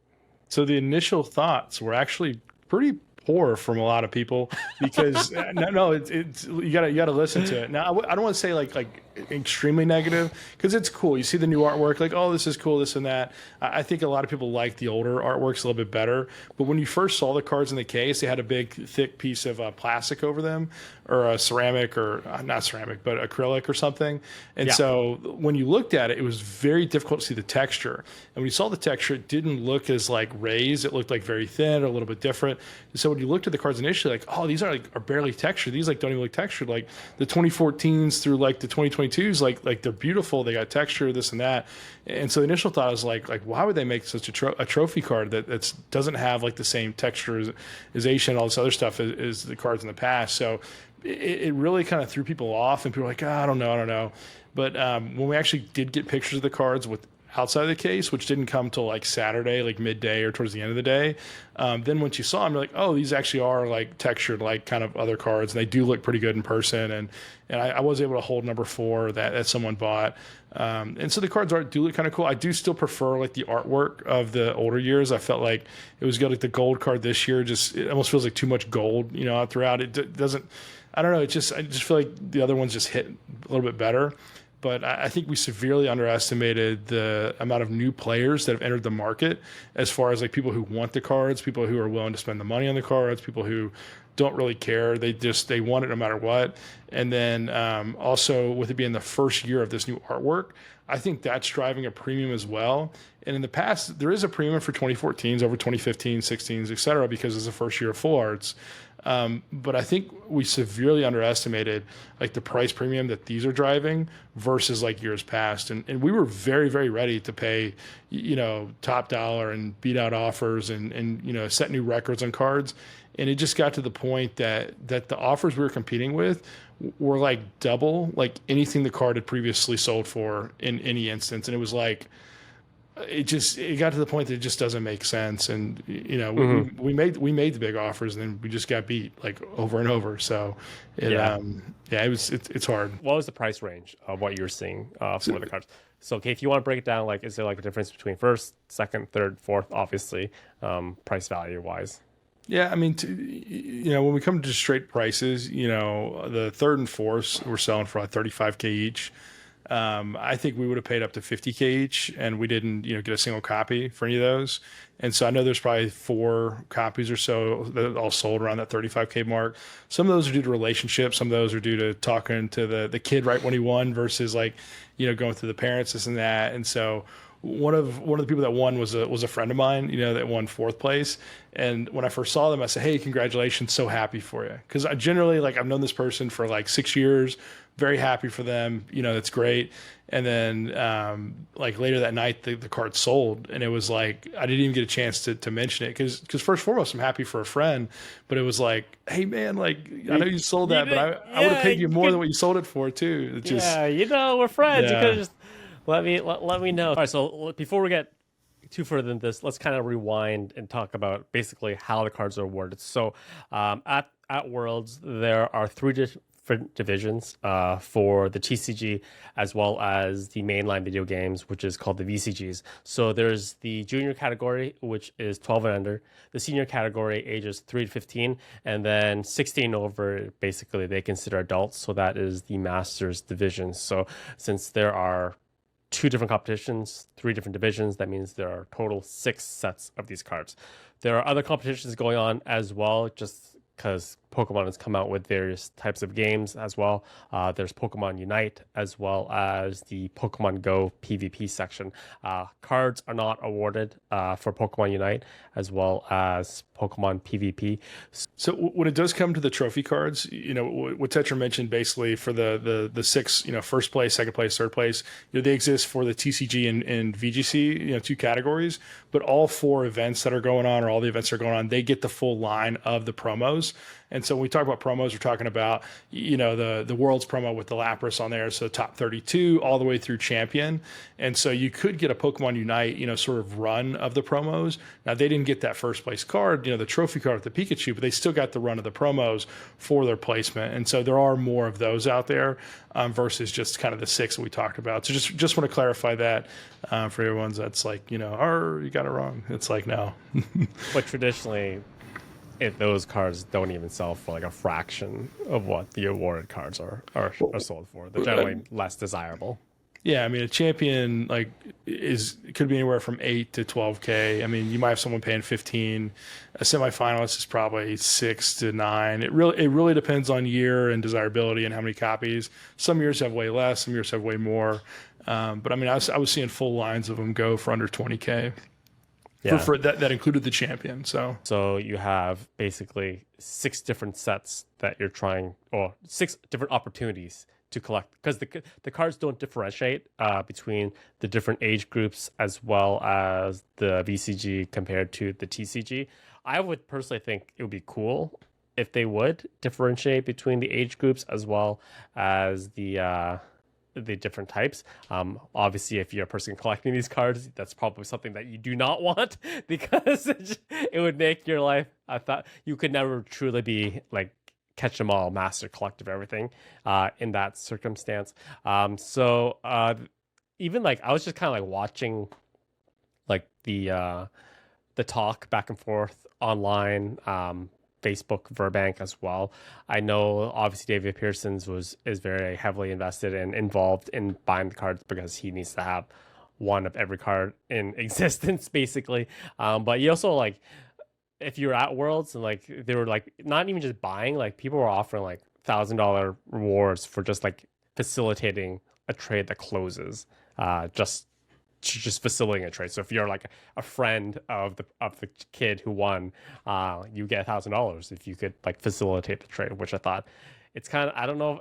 S1: So the initial thoughts were actually pretty poor from a lot of people, because it's you gotta listen to it. Now, I don't want to say like extremely negative, because it's cool. You see the new artwork, like, oh, this is cool, this and that. I think a lot of people like the older artworks a little bit better. But when you first saw the cards in the case, they had a big, thick piece of plastic over them, or a ceramic, or not ceramic, but acrylic or something. And so when you looked at it, it was very difficult to see the texture. And when you saw the texture, it didn't look as like raised. It looked like very thin or a little bit different. And so when you looked at the cards initially, like, oh, these are barely textured. These like don't even look textured. Like the 2014s through like the 2022s, like they're beautiful. They got texture, this and that. And so the initial thought was like why would they make such a trophy card that doesn't have like the same texturization, all this other stuff as the cards in the past? So it really kind of threw people off, and people were like, I don't know. But when we actually did get pictures of the cards with outside of the case, which didn't come till like Saturday, like midday or towards the end of the day, then once you saw them, you're like, oh, these actually are like textured like kind of other cards, and they do look pretty good in person. And I was able to hold number 4 that someone bought. And so the cards do look kind of cool. I do still prefer like the artwork of the older years. I felt like it was good. Like the gold card this year, it almost feels like too much gold, out throughout. It doesn't, I don't know. I just feel like the other ones just hit a little bit better. But I think we severely underestimated the amount of new players that have entered the market, as far as like people who want the cards, people who are willing to spend the money on the cards, people who don't really care. They want it no matter what. And then also with it being the first year of this new artwork, I think that's driving a premium as well. And in the past, there is a premium for 2014s over 2015, 16s, et cetera, because it's the first year of full arts. But I think we severely underestimated like the price premium that these are driving versus like years past. And we were very, very ready to pay, top dollar and beat out offers and set new records on cards. And it just got to the point that the offers we were competing with were like double like anything the card had previously sold for in any instance. And it was like, it got to the point that it just doesn't make sense. And, we made the big offers, and then we just got beat like over and over. So it's hard.
S2: What was the price range of what you're seeing for the cards? So, okay, if you want to break it down, like, is there like a difference between first, second, third, fourth, obviously, price value wise?
S1: Yeah, I mean, when we come to straight prices, the third and fourth we're selling for like $35K each. I think we would have paid up to $50K each, and we didn't, get a single copy for any of those. And so I know there's probably 4 copies or so that all sold around that $35K mark. Some of those are due to relationships. Some of those are due to talking to the kid right when he won versus like, going through the parents, this and that. And so one of the people that won was a friend of mine, that won 4th place. And when I first saw them, I said, hey, congratulations. So happy for you. Cause I generally I've known this person for like 6 years, very happy for them. That's great. And then, later that night, the card sold, and it was like, I didn't even get a chance to mention it. Cause first and foremost, I'm happy for a friend, but it was like, hey man, I know you sold that, but I would have paid you more than what you sold it for too. It's just,
S2: we're friends. Yeah. You could just let me know. All right. So before we get too further than this, let's kind of rewind and talk about basically how the cards are awarded. So at Worlds, there are 3 different divisions for the TCG, as well as the mainline video games, which is called the VCGs. So there's the junior category, which is 12 and under, the senior category ages 3 to 15, and then 16 over, basically they consider adults. So that is the Masters division. So since there are 2 different competitions, 3 different divisions, that means there are total 6 sets of these cards. There are other competitions going on as well, just because Pokemon has come out with various types of games as well. There's Pokemon Unite, as well as the Pokemon Go PvP section. Cards are not awarded for Pokemon Unite, as well as Pokemon PvP.
S1: So when it does come to the trophy cards, what Tetra mentioned, basically for the 6, first place, second place, third place, they exist for the TCG and VGC, 2 categories, but all 4 events that are going on, or all the events that are going on, they get the full line of the promos. And so when we talk about promos, we're talking about, the World's promo with the Lapras on there. So top 32 all the way through champion. And so you could get a Pokemon Unite, sort of run of the promos. Now they didn't get that first place card, the trophy card with the Pikachu, but they still got the run of the promos for their placement. And so there are more of those out there versus just kind of the 6 that we talked about. So just want to clarify that for everyone's that's like, you got it wrong. It's like, no.
S2: But traditionally, those cards don't even sell for like a fraction of what the awarded cards are sold for. They're generally less desirable.
S1: Yeah, I mean, a champion like is could be anywhere from 8 to 12K. I mean, you might have someone paying 15. A semifinalist is probably 6 to 9. It really depends on year and desirability and how many copies. Some years have way less, some years have way more. But I mean, I was seeing full lines of them go for under 20K.
S2: Yeah.
S1: For that included the champion.
S2: So you have basically 6 different sets that you're trying, or 6 different opportunities to collect, because the cards don't differentiate between the different age groups as well as the VCG compared to the TCG. I would personally think it would be cool if they would differentiate between the age groups as well as the different types. Obviously, if you're a person collecting these cards, that's probably something that you do not want, because it would make your life. I thought you could never truly be like catch them all, master collective everything in that circumstance. So even like I was just kind of like watching like the talk back and forth online, Facebook Verbank as well. I know obviously David Pearson's is very heavily invested and involved in buying the cards because he needs to have one of every card in existence basically. But you also like, if you're at Worlds and like they were like not even just buying, like people were offering like $1,000 rewards for just like facilitating a trade that closes, just facilitating a trade. So if you're like a friend of the kid who won, you get $1,000 if you could like facilitate the trade. Which I thought it's kind of, I don't know,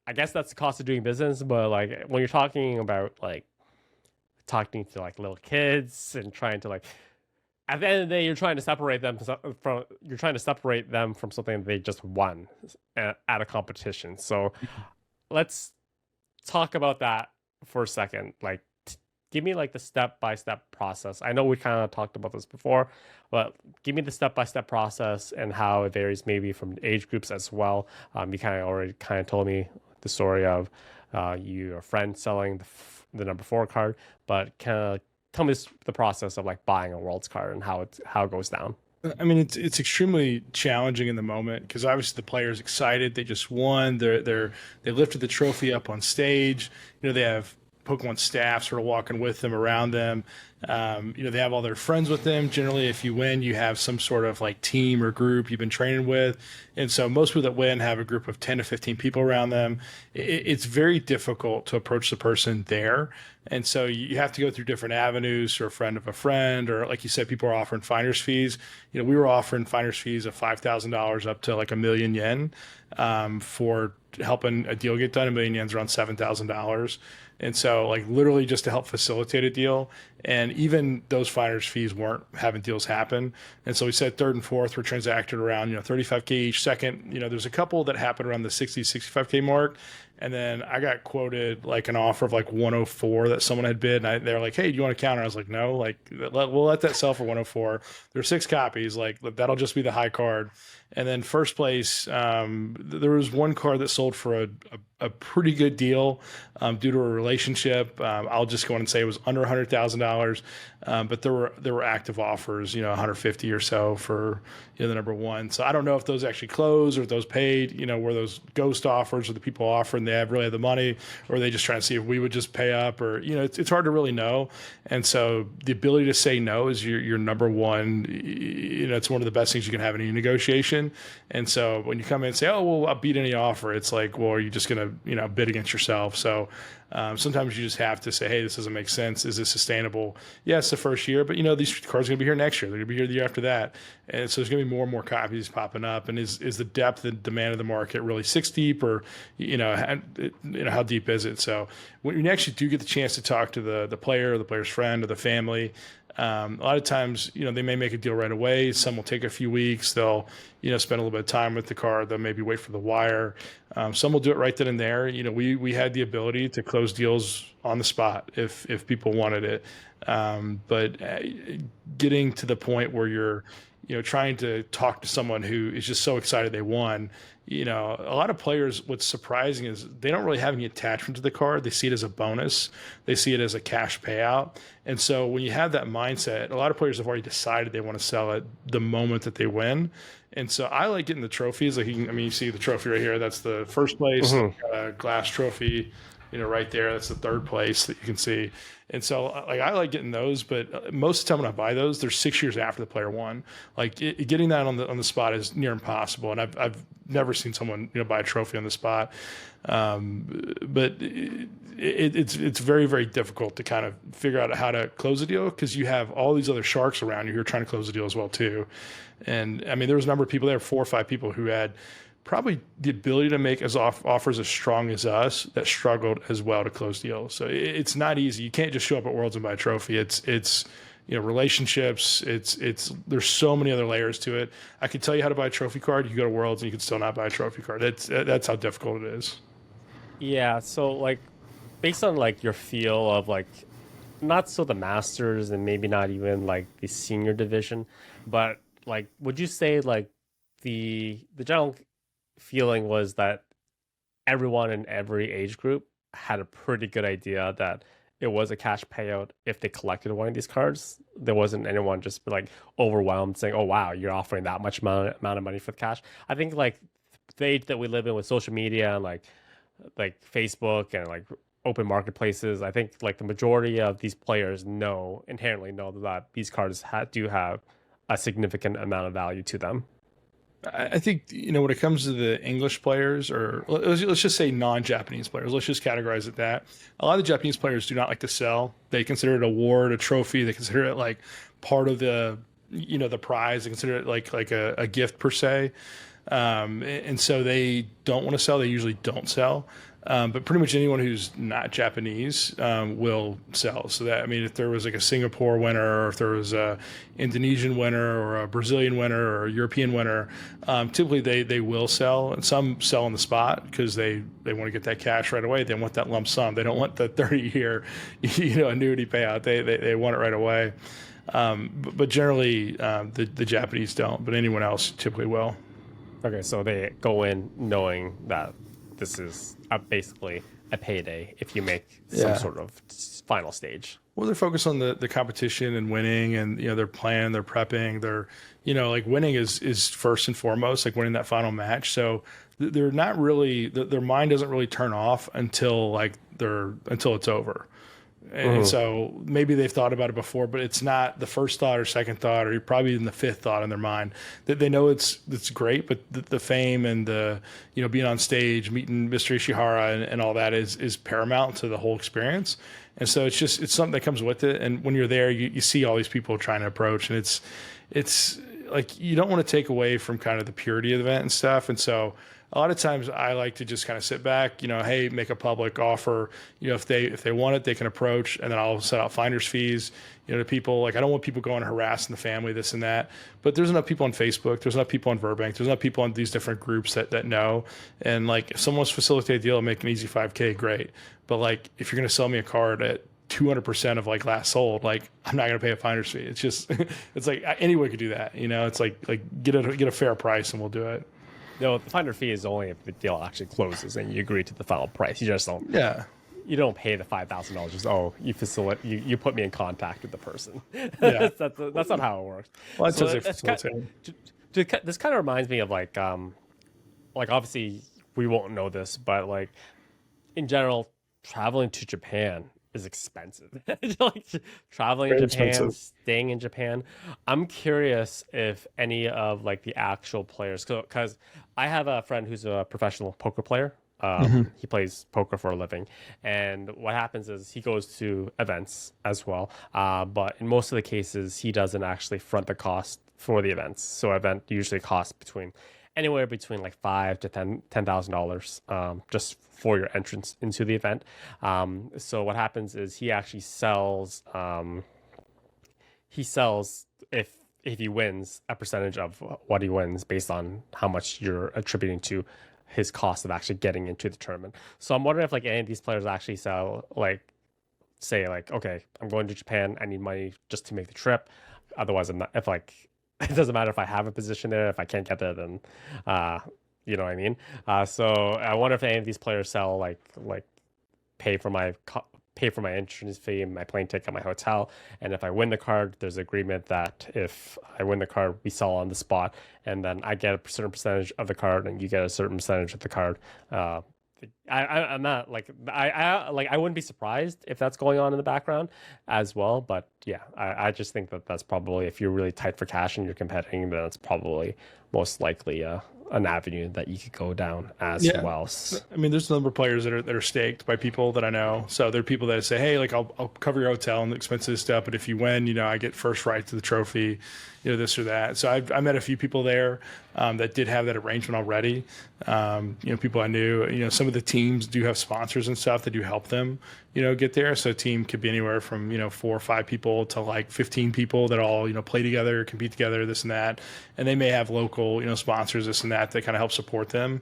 S2: I guess that's the cost of doing business, but like when you're talking about like talking to like little kids and trying to like, at the end of the day, you're trying to separate them from something they just won at a competition. So let's talk about that for a second. Like, give me like the step-by-step process. I know we kind of talked about this before, but give me the step-by-step process and how it varies maybe from age groups as well. You kind of already kind of told me the story of your friend selling the number 4 card, but kind of tell me the process of like buying a Worlds card and how it goes down.
S1: I mean, it's extremely challenging in the moment because obviously the player's excited. They just won. They lifted the trophy up on stage. You know, they have Pokemon staff sort of walking with them, around them. You know, they have all their friends with them. Generally, if you win, you have some sort of like team or group you've been training with. And so most people that win have a group of 10 to 15 people around them. It's very difficult to approach the person there. And so you have to go through different avenues, or a friend of a friend, or like you said, people are offering finder's fees. You know, we were offering finder's fees of $5,000 up to like yen 1 million for helping a deal get done. 1 million yen's around $7,000. And so like literally just to help facilitate a deal. And even those finder's fees weren't having deals happen. And so we said third and fourth were transacted around, you know, 35K each. Second, you know, there's a couple that happened around the 60, 65K mark. And then I got quoted like an offer of like 104 that someone had bid. And they're like, hey, do you want to counter? I was like, no, like we'll let that sell for 104. There's 6 copies. Like that'll just be the high card. And then first place, there was one card that sold for a pretty good deal due to a relationship. I'll just go in and say it was under $100,000, but there were active offers, you know, 150 or so for, you know, the number 1. So I don't know if those actually closed or if those paid. You know, were those ghost offers or the people offering they really have the money, or are they just trying to see if we would just pay up, or you know, it's hard to really know. And so the ability to say no is your number 1. You know, it's one of the best things you can have in any negotiation. And so when you come in and say, oh, well, I'll beat any offer, it's like, well, are you just going to, you know, bid against yourself? So sometimes you just have to say, hey, this doesn't make sense. Is this sustainable? Yes, the first year, but you know, these cards are going to be here next year. They're going to be here the year after that. And so there's going to be more and more copies popping up. And is the depth and demand of the market really 6 deep, or, you know, how deep is it? So when you actually do get the chance to talk to the player or the player's friend or the family, a lot of times, you know, they may make a deal right away. Some will take a few weeks. They'll, you know, spend a little bit of time with the card. They'll maybe wait for the wire. Some will do it right then and there. You know, we had the ability to close deals on the spot if people wanted it. But getting to the point where you're trying to talk to someone who is just so excited they won. A lot of players, what's surprising is they don't really have any attachment to the card. They see it as a bonus. They see it as a cash payout. And so when you have that mindset, a lot of players have already decided they want to sell it the moment that they win. And so I like getting the trophies. Like you see the trophy right here. That's the first place glass trophy, right there. That's the third place that you can see. And so, like, I like getting those, but most of the time when I buy those, they're 6 years after the player won. Like, getting that on the spot is near impossible, and I've never seen someone buy a trophy on the spot. But it's very, very difficult to kind of figure out how to close a deal, because you have all these other sharks around you who are trying to close the deal as well too. And I mean, there was a number of people there, 4 or 5 people who had probably the ability to make offers as strong as us that struggled as well to close deals. So it's not easy. You can't just show up at Worlds and buy a trophy. It's relationships. There's so many other layers to it. I could tell you how to buy a trophy card. You go to Worlds and you can still not buy a trophy card. That's how difficult it is.
S2: Yeah. So like, based on like your feel of like, not so the Masters and maybe not even like the senior division, but like, would you say like the general feeling was that everyone in every age group had a pretty good idea that it was a cash payout if they collected one of these cards? There wasn't anyone just like overwhelmed saying, "Oh wow, you're offering that much amount of money for the cash." I think like the age that we live in with social media and like Facebook and like open marketplaces, I think like the majority of these players inherently know that these cards do have a significant amount of value to them.
S1: I think, when it comes to the English players, or let's just say non-Japanese players, let's just categorize it that. A lot of the Japanese players do not like to sell. They consider it a award, a trophy. They consider it like part of the, the prize. They consider it like a gift per se. And so they don't want to sell. They usually don't sell. But pretty much anyone who's not Japanese will sell. So that, I mean, if there was like a Singapore winner, or if there was a Indonesian winner, or a Brazilian winner, or a European winner, typically they will sell. And some sell on the spot because they want to get that cash right away. They want that lump sum. They don't want the 30-year annuity payout. They want it right away. But generally, the Japanese don't. But anyone else typically will.
S2: Okay, so they go in knowing that this is basically a payday if you make some sort of final stage.
S1: Well, they're focused on the competition and winning, and they're planning, they're prepping, they're like winning is first and foremost, like winning that final match. So they're not really, their mind doesn't really turn off until it's over. And so maybe they've thought about it before, but it's not the first thought or second thought, or probably in the fifth thought in their mind. That they know it's great, but the fame and the being on stage, meeting Mr. Ishihara and all that is paramount to the whole experience. And so it's something that comes with it. And when you're there, you see all these people trying to approach, and it's like you don't want to take away from kind of the purity of the event and stuff. And so a lot of times I like to just kind of sit back, hey, make a public offer. If they want it, they can approach, and then I'll set out finder's fees, to people. Like, I don't want people going harassing the family, this and that. But there's enough people on Facebook, there's enough people on Verbank, there's enough people on these different groups that know. And like, if someone wants to facilitate a deal and make an easy 5K, great. But like, if you're going to sell me a card at 200% of like last sold, like, I'm not going to pay a finder's fee. It's just, it's like anyone could do that. It's like get a fair price and we'll do it.
S2: No, the finder fee is only if the deal actually closes and you agree to the final price. You just don't.
S1: Yeah.
S2: You don't pay the $5,000. Just you put me in contact with the person.
S1: Yeah.
S2: that's not how it works.
S1: Well,
S2: so this kind of reminds me of like obviously we won't know this, but like in general, traveling to Japan is expensive. Like traveling
S1: Very
S2: to Japan,
S1: expensive.
S2: staying in Japan. I'm curious if any of like the actual players, because I have a friend who's a professional poker player. He plays poker for a living, and what happens is he goes to events as well. But in most of the cases, he doesn't actually front the cost for the events. So event usually costs anywhere between like $5,000 to $10,000 just for your entrance into the event. So what happens is he actually sells. He sells if he wins a percentage of what he wins based on how much you're attributing to his cost of actually getting into the tournament. So I'm wondering if like any of these players actually sell, like, say like, okay, I'm going to Japan, I need money just to make the trip. Otherwise, I'm not. If like it doesn't matter if I have a position there. If I can't get there, then you know what I mean. So I wonder if any of these players sell like pay for my pay for my entrance fee, my plane ticket, my hotel, and if I win the card, there's an agreement that if I win the card, we sell on the spot, and then I get a certain percentage of the card, and you get a certain percentage of the card. I'm not like I wouldn't be surprised if that's going on in the background as well. But yeah, I just think that that's probably, if you're really tight for cash and you're competing, then it's probably most likely an avenue that you could go down as well.
S1: I mean, there's a number of players that are staked by people that I know. So there are people that say, hey, like I'll cover your hotel and the expenses stuff, but if you win, you know, I get first right to the trophy, you know, this or that. So I met a few people there that did have that arrangement already. You know, people I knew. You know, some of the teams do have sponsors and stuff that do help them, you know, get there. So a team could be anywhere from, you know, 4 or 5 people to like 15 people that all, you know, play together, compete together, this and that. And they may have local, you know, sponsors, this and that kind of help support them.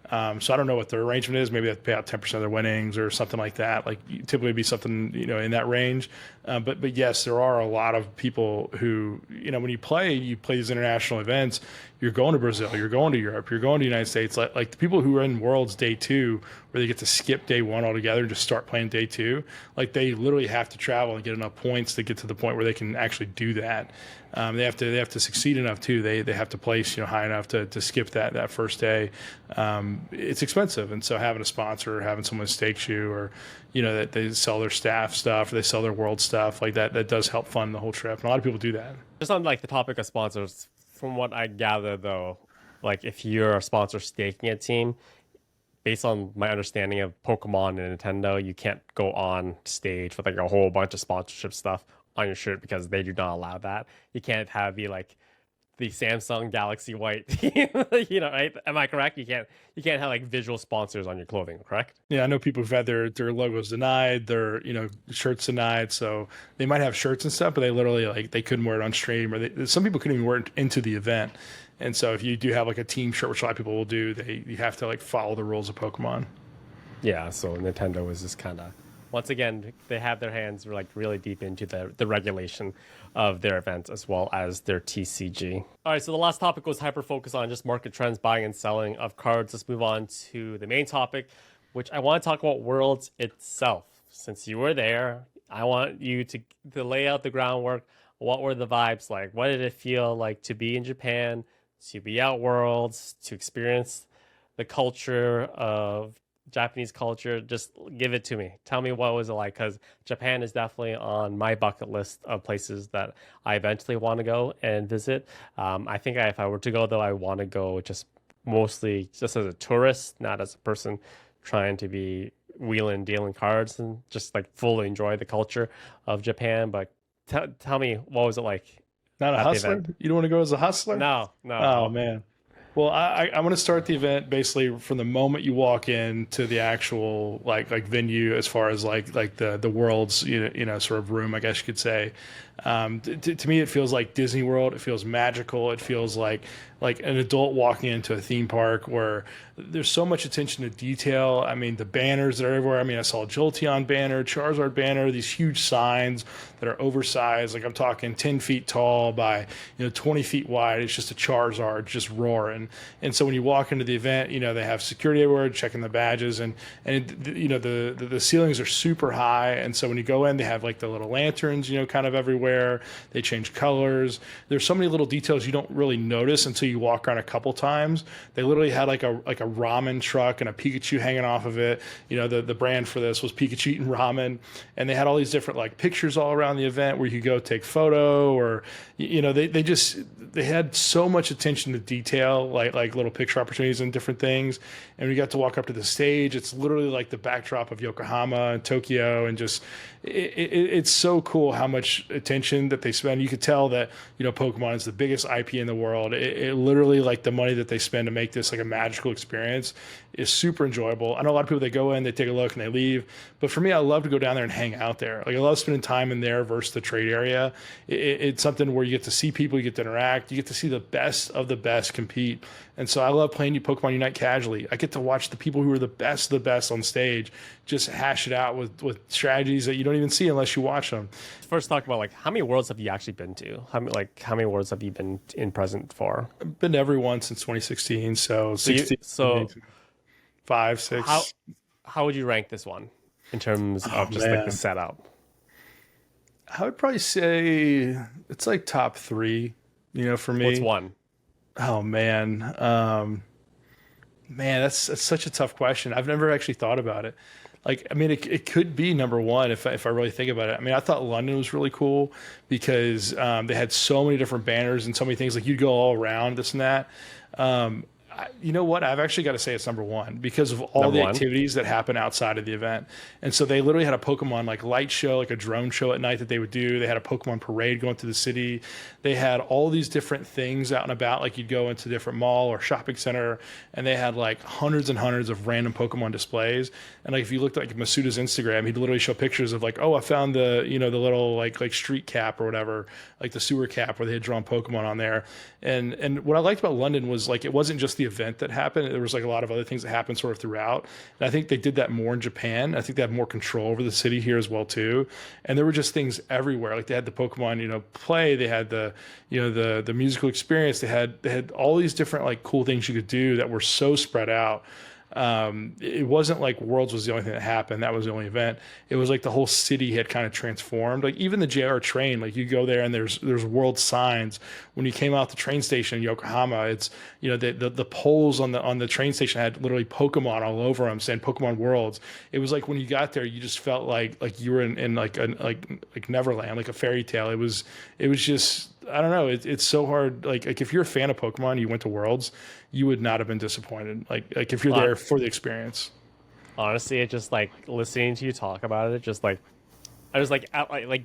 S1: So I don't know what their arrangement is. Maybe they have to pay out 10% of their winnings or something like that. Like typically be something, you know, in that range. But yes, there are a lot of people who, you know, when you play these international events, you're going to Brazil, you're going to Europe, you're going to the United States. Like the people who are in Worlds Day 2, where they get to skip day 1 altogether and just start playing day 2, like they literally have to travel and get enough points to get to the point where they can actually do that. They have to succeed enough too. They have to place, you know, high enough to skip that first day. It's expensive, and so having a sponsor, or having someone stakes you, or you know that they sell their staff stuff, or they sell their world stuff like that does help fund the whole trip. And a lot of people do that.
S2: Just on like the topic of sponsors, from what I gather though, like if you're a sponsor staking a team, based on my understanding of Pokemon and Nintendo, you can't go on stage with like a whole bunch of sponsorship stuff on your shirt because they do not allow that. You can't have the Samsung Galaxy White team, you know, right? Am I correct? You can't have like visual sponsors on your clothing, correct?
S1: Yeah, I know people who've had their logos denied, their, you know, shirts denied. So they might have shirts and stuff, but they literally like they couldn't wear it on stream, or some people couldn't even wear it into the event. And so if you do have like a team shirt, which a lot of people will do, you have to like follow the rules of Pokemon.
S2: Yeah, so Nintendo is just kind of, once again, they have their hands like really deep into the regulation of their events as well as their TCG. All right, so the last topic was hyper focus on just market trends, buying and selling of cards. Let's move on to the main topic, which I want to talk about Worlds itself. Since you were there, I want you to lay out the groundwork. What were the vibes like? What did it feel like to be in Japan, to be at Worlds, to experience the culture of Japanese culture? Just give it to me. Tell me, what was it like? Because Japan is definitely on my bucket list of places that I eventually want to go and visit. I think if I were to go, though, I want to go just mostly just as a tourist, not as a person trying to be wheeling, dealing cards, and just like fully enjoy the culture of Japan. But tell me, what was it like?
S1: Not a hustler? You don't want to go as a hustler?
S2: No.
S1: Oh, man. Well, I want to start the event basically from the moment you walk in to the actual like venue, as far as like the world's you know sort of room, I guess you could say. To me, it feels like Disney World. It feels magical. It feels like an adult walking into a theme park where there's so much attention to detail. I mean, the banners that are everywhere. I mean, I saw a Jolteon banner, Charizard banner, these huge signs that are oversized. Like I'm talking 10 feet tall by 20 feet wide. It's just a Charizard just roaring. And so when you walk into the event, you know they have security everywhere checking the badges, and you know the ceilings are super high. And so when you go in, they have like the little lanterns, kind of everywhere. They change colors. There's so many little details you don't really notice until you walk around a couple times. They literally had like a ramen truck and a Pikachu hanging off of it. The brand for this was Pikachu eating ramen, and they had all these different like pictures all around the event where you could go take photo, or they had so much attention to detail, like little picture opportunities and different things. And we got to walk up to the stage. It's literally like the backdrop of Yokohama and Tokyo, and just it's so cool how much attention that they spend. You could tell that Pokemon is the biggest IP in the world. It literally, like, the money that they spend to make this like a magical experience is super enjoyable. I know a lot of people, they go in, they take a look and they leave, but for me, I love to go down there and hang out there. Like I love spending time in there versus the trade area. It's something where you get to see people, you get to interact, you get to see the best of the best compete. And so I love playing Pokemon Unite casually. I get to watch the people who are the best of the best on stage just hash it out with strategies that you don't even see unless you watch them.
S2: First, talk about like how many worlds have you actually been to? How many worlds have you been in present for?
S1: I've been to every one since 2016, so
S2: So, you,
S1: 16,
S2: so
S1: 5, 6.
S2: how would you rank this one in terms of just like the setup?
S1: I would probably say it's like top 3, for me.
S2: What's one?
S1: Oh man. Man, that's such a tough question. I've never actually thought about it. Like, I mean, it could be number one if I really think about it. I mean, I thought London was really cool because they had so many different banners and so many things. Like, you'd go all around this and that. You know what? I've actually got to say it's number one because of all the activities that happen outside of the event. And so they literally had a Pokemon like light show, like a drone show at night that they would do. They had a Pokemon parade going through the city. They had all these different things out and about. Like you'd go into a different mall or shopping center and they had like hundreds and hundreds of random Pokemon displays. And like, if you looked at like Masuda's Instagram, he'd literally show pictures of like, oh, I found the little like street cap or whatever, like the sewer cap where they had drawn Pokemon on there. And what I liked about London was like, it wasn't just the event that happened. There was like a lot of other things that happened sort of throughout. And I think they did that more in Japan. I think they have more control over the city here as well too. And there were just things everywhere. Like they had the Pokemon, play, they had the musical experience. They had all these different like cool things you could do that were so spread out. It wasn't like Worlds was the only thing that happened. That was the only event. It was like the whole city had kind of transformed. Like even the JR train, like you go there and there's world signs. When you came out the train station in Yokohama, it's, the poles on the train station had literally Pokemon all over them saying Pokemon Worlds. It was like when you got there, you just felt like you were in like Neverland, like a fairy tale. It was just, I don't know. It's so hard. Like if you're a fan of Pokemon, you went to Worlds, you would not have been disappointed. Like if you're there for the experience. Honestly,
S2: it just like listening to you talk about it, just like I was like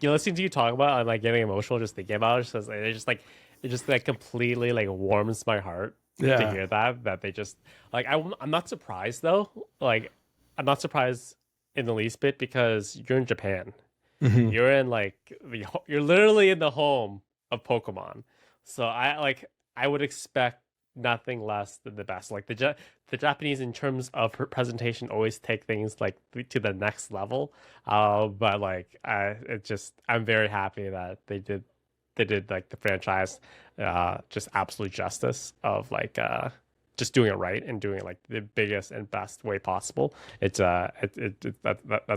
S2: listening to you talk about it, I'm like getting emotional just thinking about it. Just it just completely like warms my heart to hear that they just like I'm not surprised though. Like I'm not surprised in the least bit because you're in Japan. Mm-hmm. You're in you're literally in the home of Pokemon. So I would expect nothing less than the best. Like the Japanese in terms of presentation always take things like to the next level. But like I'm very happy that they did like the franchise just absolute justice of like just doing it right and doing it like the biggest and best way possible. That's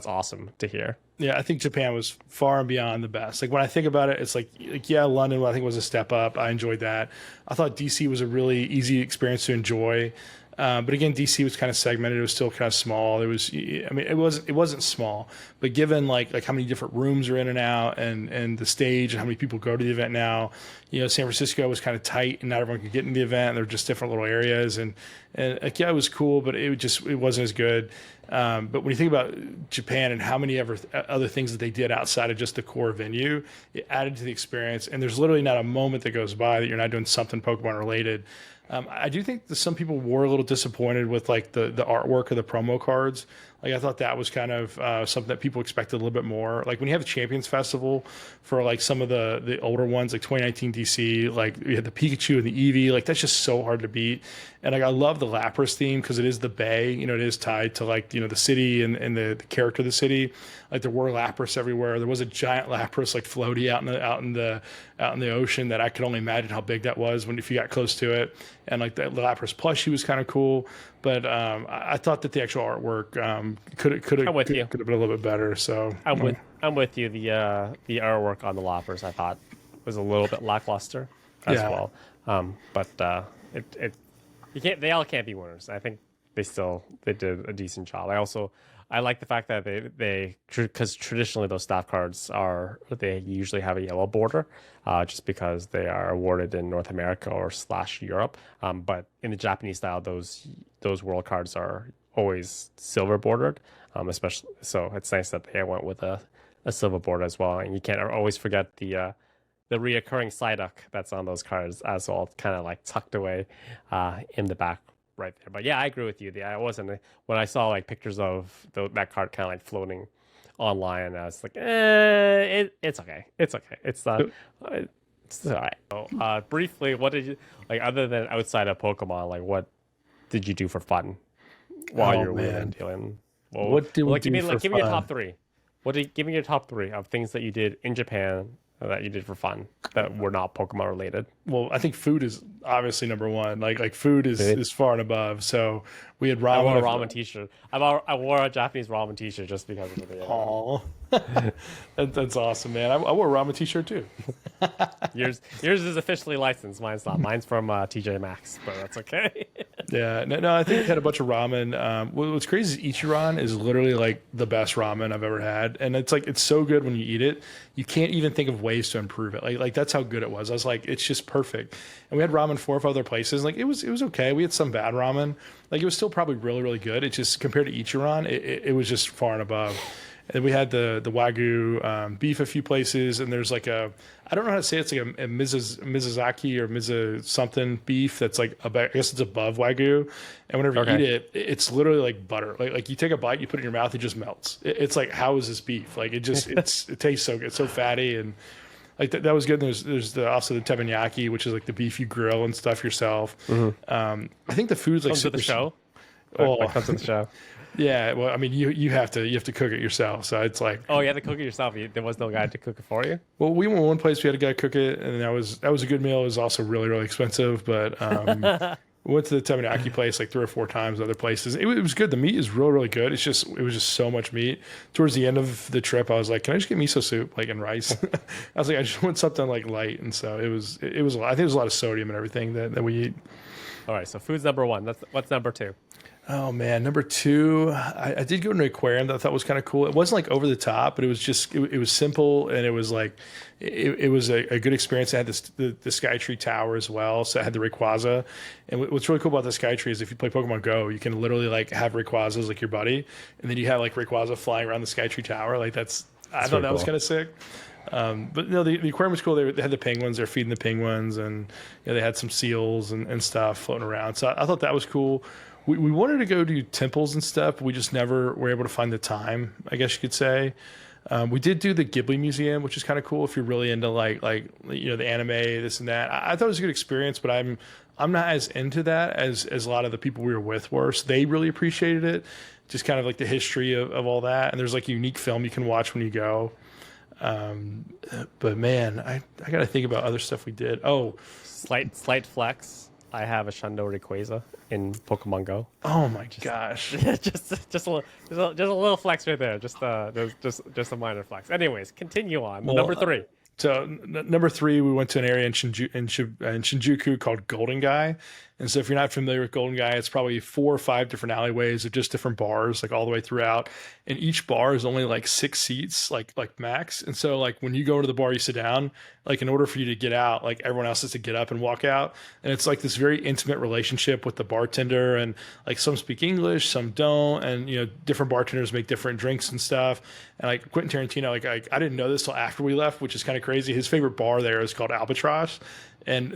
S2: awesome to hear.
S1: Yeah, I think Japan was far and beyond the best. Like when I think about it, it's like London, I think was a step up. I enjoyed that. I thought DC was a really easy experience to enjoy. But again, DC was kind of segmented. It was still kind of small. It wasn't small, but given like how many different rooms are in and out and the stage and how many people go to the event now, San Francisco was kind of tight and not everyone could get in the event. There were just different little areas and it was cool, but it wasn't as good. But when you think about Japan and how many other things that they did outside of just the core venue, it added to the experience. And there's literally not a moment that goes by that you're not doing something Pokemon related. I do think that some people were a little disappointed with like the artwork of the promo cards. Like I thought that was kind of something that people expected a little bit more. Like when you have a Champions Festival for like some of the older ones, like 2019 DC, like we had the Pikachu and the Eevee, like that's just so hard to beat. And like I love the Lapras theme because it is the Bay, it is tied to like the city and the character of the city. Like there were Lapras everywhere. There was a giant Lapras like floaty out in the ocean that I could only imagine how big that was if you got close to it. And like the Lapras plushie was kind of cool, but I thought that the actual artwork could have been a little bit better. So
S2: I'm with you. The artwork on the Lapras I thought was a little bit lackluster as well. But they all can't be winners. I think they did a decent job. I like the fact that because traditionally those staff cards they usually have a yellow border, just because they are awarded in North America or / Europe. But in the Japanese style, those world cards are always silver bordered, especially. So it's nice that they went with a silver border as well. And you can't always forget the reoccurring Psyduck that's on those cards as well, kind of like tucked away in the back right there. But yeah, I agree with you. I wasn't when I saw like pictures of that card kind of like floating online. I was like, it's okay. It's okay. It's not. It's all right. So, briefly, what did you like other than outside of Pokemon? Like, what did you do for fun while
S1: Oh
S2: you're wheeling and
S1: man,
S2: dealing? Well,
S1: what did we
S2: like,
S1: do for
S2: give me your top
S1: fun?
S2: three. Give me your top three of things that you did in Japan that you did for fun that were not Pokemon related.
S1: Well, I think food is obviously number one. Like food is far and above. So we had
S2: I wore a
S1: ramen.
S2: ramen T-shirt. I wore a Japanese ramen T-shirt just because of the video.
S1: Oh, that's awesome, man. I wore a ramen t-shirt too.
S2: Yours is officially licensed. Mine's not. Mine's from TJ Maxx, but that's okay.
S1: Yeah, no, I think we had a bunch of ramen. What's crazy is Ichiran is literally like the best ramen I've ever had, and it's like it's so good when you eat it, you can't even think of ways to improve it. Like that's how good it was. I was like, it's just perfect. And we had ramen 4 or 5 other places. Like it was okay. We had some bad ramen. Like it was still probably really good. It just compared to Ichiran, it was just far and above. And we had the Wagyu beef a few places, and there's like I don't know how to say it. It's like a Mizuzaki or Mizu something beef that's like I guess it's above Wagyu, and whenever you eat it, it's literally like butter. Like you take a bite, you put it in your mouth, it just melts. It's like, how is this beef? Like it tastes so good, it's so fatty, and like that was good. And there's also the teppanyaki, which is like the beef you grill and stuff yourself. I think the food's like
S2: Comes to the show.
S1: Oh,
S2: That comes to the show.
S1: yeah. Well, I mean, you have to cook it yourself, so it's like.
S2: Oh, you had to cook it yourself. There was no guy to cook it for you.
S1: Well, we went one place, we had a guy cook it, and that was a good meal. It was also really expensive, but we went to the teppanyaki place like 3 or 4 times. Other places, it was good. The meat is really good. It was just so much meat. Towards the end of the trip, I was like, can I just get miso soup like and rice? I was like, I just want something like light, and so it was a lot. I think there's a lot of sodium and everything that we eat.
S2: All right, so food's number one. What's number two?
S1: Oh man, number 2, I did go to an aquarium that I thought was kind of cool. It wasn't like over the top, but it was just it was simple, and it was like it was a good experience. It had the Skytree Tower as well, so it had the Rayquaza. And what's really cool about the Skytree is if you play Pokemon Go, you can literally like have Rayquaza as like your buddy, and then you have like Rayquaza flying around the Skytree Tower. Like I thought that was kind of sick. But no, the aquarium was cool. They had the penguins. They're feeding the penguins, and they had some seals and stuff floating around. So I thought that was cool. We wanted to go to temples and stuff, but we just never were able to find the time, I guess you could say. We did do the Ghibli Museum, which is kind of cool if you're really into like the anime, this and that. I thought it was a good experience, but I'm not as into that as a lot of the people we were with were. So they really appreciated it, just kind of like the history of all that. And there's like a unique film you can watch when you go. But man, I got to think about other stuff we did. Oh,
S2: Slight flex. I have a Shundo Rayquaza in Pokemon Go.
S1: oh my gosh.
S2: just a little flex right there. Just a minor flex. Anyways, continue on.
S1: Well,
S2: Number 3.
S1: So number 3, we went to an area in Shinjuku called Golden Guy. And so if you're not familiar with Golden Guy, it's probably 4 or 5 different alleyways of just different bars, like all the way throughout. And each bar is only like 6 seats, like max. And so like when you go to the bar, you sit down, like in order for you to get out, like everyone else has to get up and walk out. And it's like this very intimate relationship with the bartender, and like some speak English, some don't. And, different bartenders make different drinks and stuff. And like Quentin Tarantino, like I didn't know this till after we left, which is kind of crazy. His favorite bar there is called Albatross. And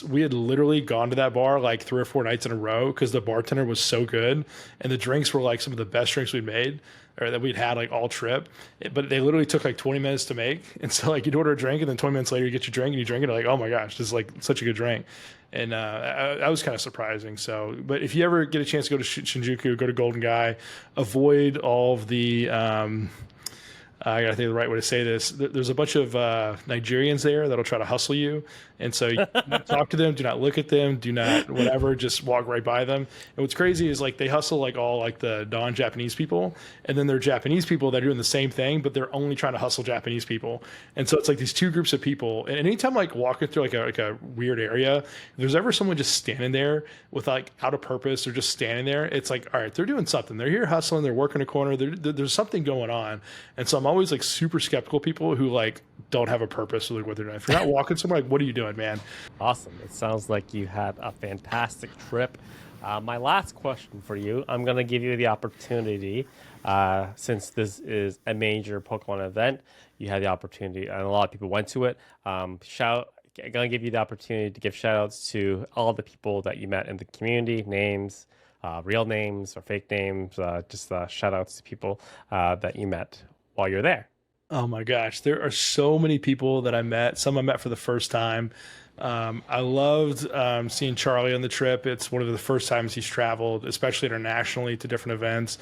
S1: we had literally gone to that bar like 3 or 4 nights in a row because the bartender was so good, and the drinks were like some of the best drinks we'd made or that we'd had like all trip. But they literally took like 20 minutes to make, and so like you'd order a drink, and then 20 minutes later you get your drink and you drink it, like, oh my gosh, this is like such a good drink. And that was kind of surprising. So, but if you ever get a chance to go to Shinjuku, go to Golden Guy, avoid all of the I got to think of the right way to say this. There's a bunch of Nigerians there that'll try to hustle you. And so you talk to them, do not look at them, do not whatever, just walk right by them. And what's crazy is like they hustle like all like the non-Japanese people. And then there are Japanese people that are doing the same thing, but they're only trying to hustle Japanese people. And so it's like these 2 groups of people. And anytime like walking through like a weird area, if there's ever someone just standing there with like out of purpose or just standing there, it's like, all right, they're doing something. They're here hustling, they're working a corner, there's something going on. And so I'm always like super skeptical of people who like don't have a purpose or like what they're doing. If you're not walking somewhere, like what are you doing, man?
S2: Awesome. It sounds like you had a fantastic trip. My last question for you, I'm going to give you the opportunity, since this is a major Pokemon event, you had the opportunity, and a lot of people went to it. gonna give you the opportunity to give shout outs to all the people that you met in the community, names, real names or fake names, just shout outs to people that you met while you're there.
S1: Oh my gosh, there are so many people that I met. Some I met for the first time. I loved seeing Charlie on the trip. It's one of the first times he's traveled, especially internationally, to different events.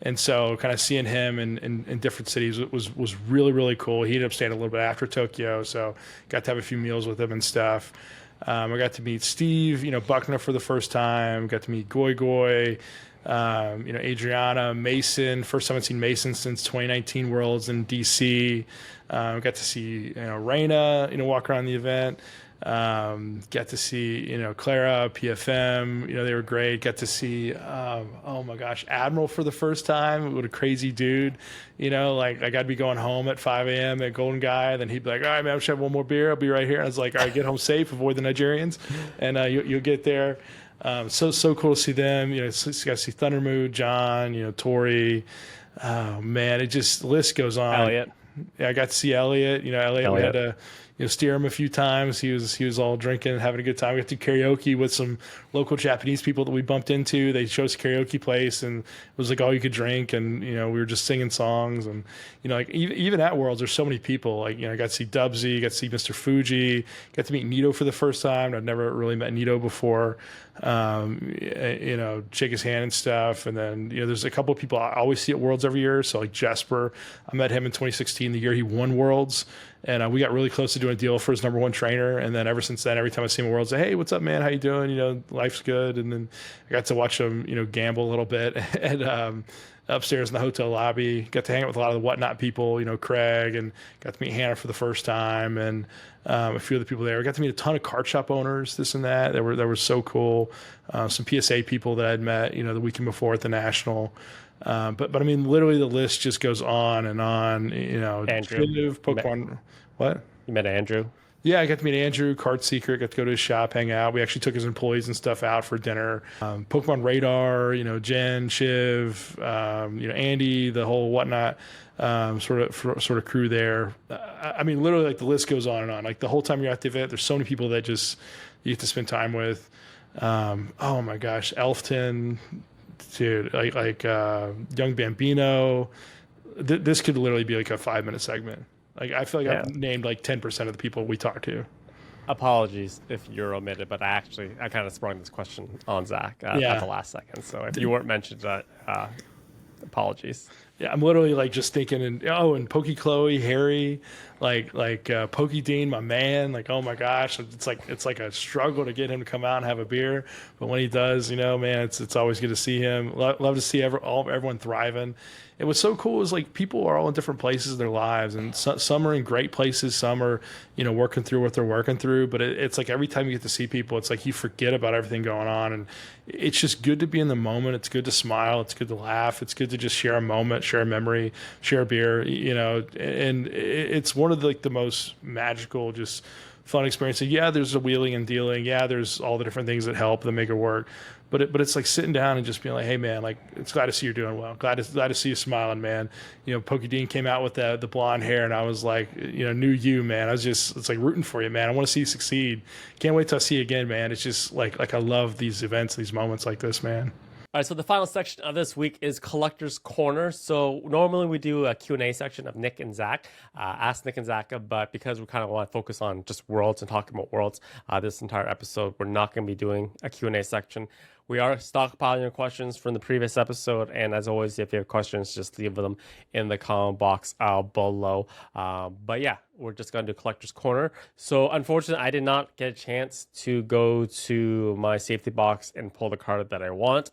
S1: And so, kind of seeing him in different cities was really, really cool. He ended up staying a little bit after Tokyo, so got to have a few meals with him and stuff. I got to meet Steve, Buckner for the first time. Got to meet Goy Goy. Adriana, Mason. First time I've seen Mason since 2019 Worlds in DC. Got to see, Raina, walk around the event. Got to see, Clara, PFM, they were great. Got to see, oh my gosh, Admiral for the first time. What a crazy dude, like I'd be going home at 5 a.m. at Golden Guy. Then he'd be like, all right, man, I'll just have one more beer. I'll be right here. And I was like, all right, get home safe, avoid the Nigerians, and you'll get there. So cool to see them. Got to see Thundermood, John, Tori. Oh man, the list goes on.
S2: Elliot.
S1: Yeah, I got to see Elliot. Elliot. We had to steer him a few times. He was all drinking, having a good time. We got to do karaoke with some local Japanese people that we bumped into. They showed us a karaoke place, and it was like all you could drink. And we were just singing songs. And like even at Worlds, there's so many people. Like I got to see Dubsy, got to see Mr. Fuji, got to meet Nito for the first time. I'd never really met Nito before. Shake his hand and stuff. And then there's a couple of people I always see at Worlds every year. So like Jesper, I met him in 2016, the year he won Worlds. And we got really close to doing a deal for his number one trainer. And then ever since then, every time I see him at Worlds, I say, hey, what's up, man? How you doing? Life's good. And then I got to watch him, gamble a little bit and upstairs in the hotel lobby. Got to hang out with a lot of the Whatnot people, Craig, and got to meet Hannah for the first time. And a few of the people there. We got to meet a ton of card shop owners, this and that. That were so cool. Some PSA people that I'd met, the weekend before at the National. But I mean, literally the list just goes on and on.
S2: Andrew.
S1: Pokemon. What?
S2: You met Andrew?
S1: Yeah, I got to meet Andrew, Card Secret, got to go to his shop, hang out. We actually took his employees and stuff out for dinner. Pokemon Radar, Jen, Shiv, Andy, the whole Whatnot sort of crew there. I mean, literally, like the list goes on and on. Like the whole time you're at the event, there's so many people that just you get to spend time with. Oh my gosh, Elfton, dude, like Young Bambino. This could literally be like a 5-minute segment. Like I feel like I've named like 10% of the people we talked to.
S2: Apologies if you're omitted, but I kind of sprung this question on Zach at the last second. So if you weren't mentioned, apologies.
S1: Yeah, I'm literally like just thinking, and Pokey Chloe, Harry, like Pokey Dean, my man. Like, oh my gosh, it's like a struggle to get him to come out and have a beer, but when he does, man, it's always good to see him. Love to see everyone thriving. And what's so cool is like people are all in different places in their lives, and some are in great places, some are working through what they're working through. But it's like every time you get to see people, it's like you forget about everything going on, and it's just good to be in the moment. It's good to smile. It's good to laugh. It's good to just share a moment, share a memory, share a beer. And it's one of the most magical, just fun experiences. Yeah, there's a wheeling and dealing. Yeah, there's all the different things that help that make it work. But it's like sitting down and just being like, hey man, like it's glad to see you're doing well. Glad to see you smiling, man. Pokey Dean came out with the blonde hair, and I was like, knew you, man. It's like rooting for you, man. I want to see you succeed. Can't wait till I see you again, man. It's just like I love these events, these moments like this, man.
S2: All right, so the final section of this week is Collector's Corner. So normally we do a Q&A section of Nick and Zach, ask Nick and Zach, but because we kind of want to focus on just Worlds and talking about Worlds this entire episode, we're not going to be doing a Q&A section. We are stockpiling your questions from the previous episode, and as always, if you have questions, just leave them in the comment box below. But yeah, we're just going to do Collector's Corner. So unfortunately, I did not get a chance to go to my safety box and pull the card that I want.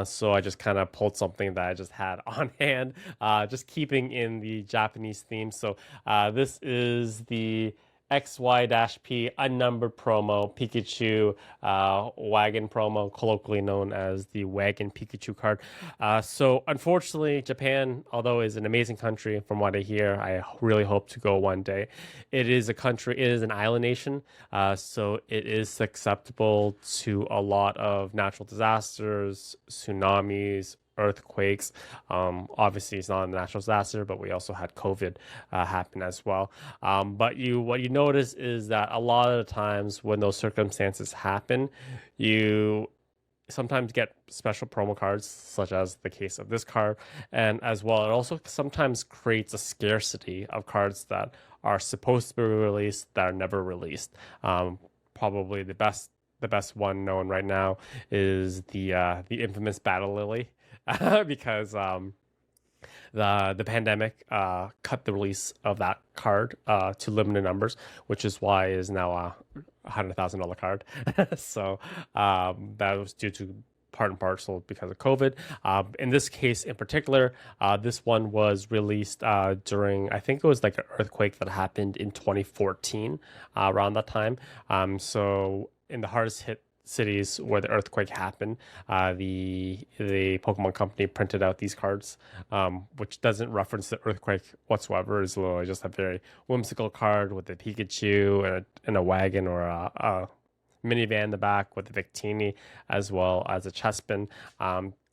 S2: So I just kind of pulled something that I just had on hand, just keeping in the Japanese theme. So this is the XY-P unnumbered promo Pikachu wagon promo, colloquially known as the wagon Pikachu card. So unfortunately, Japan, although is an amazing country from what I hear, I really hope to go one day. It is an island nation, so it is susceptible to a lot of natural disasters, tsunamis, earthquakes. Obviously, it's not a natural disaster, but we also had COVID happen as well. But what you notice is that a lot of the times when those circumstances happen, you sometimes get special promo cards, such as the case of this card, and as well, it also sometimes creates a scarcity of cards that are supposed to be released that are never released. Probably the best one known right now is the infamous Battle Lily, because the pandemic cut the release of that card to limited numbers, which is why it is now a $100,000 card. So that was due to part and parcel because of COVID. In this case in particular, this one was released during, I think it was like an earthquake that happened in 2014, around that time. So in the hardest hit cities where the earthquake happened, the Pokemon Company printed out these cards, which doesn't reference the earthquake whatsoever. It's literally just a very whimsical card with a Pikachu and a wagon or a minivan in the back with a Victini, as well as a Chespin.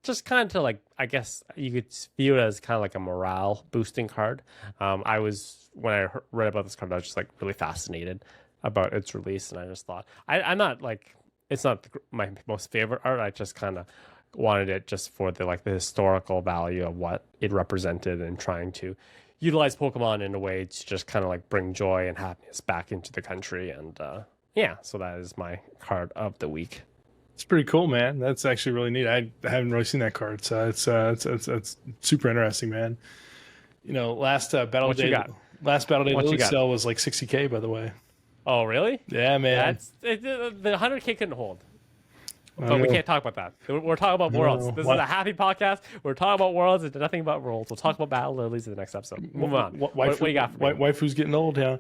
S2: Just kind of like, I guess you could view it as kind of like a morale boosting card. When I read about this card, I was just like really fascinated about its release, and I just thought, I'm not like, it's not my most favorite art. I just kind of wanted it just for the historical value of what it represented, and trying to utilize Pokemon in a way to just kind of like bring joy and happiness back into the country. And yeah, so that is my card of the week.
S1: It's pretty cool, man. That's actually really neat. I haven't really seen that card, so it's super interesting, man. You know, last Battle Day Lily sale was like $60K, by the way.
S2: Oh, really?
S1: Yeah, man.
S2: The 100K couldn't hold. But we can't talk about that. We're talking about Worlds. This is a happy podcast. We're talking about Worlds and nothing about Worlds. Well talk about Battle Lilies in the next episode. Move on. What do you got for me?
S1: Waifu's getting old, huh?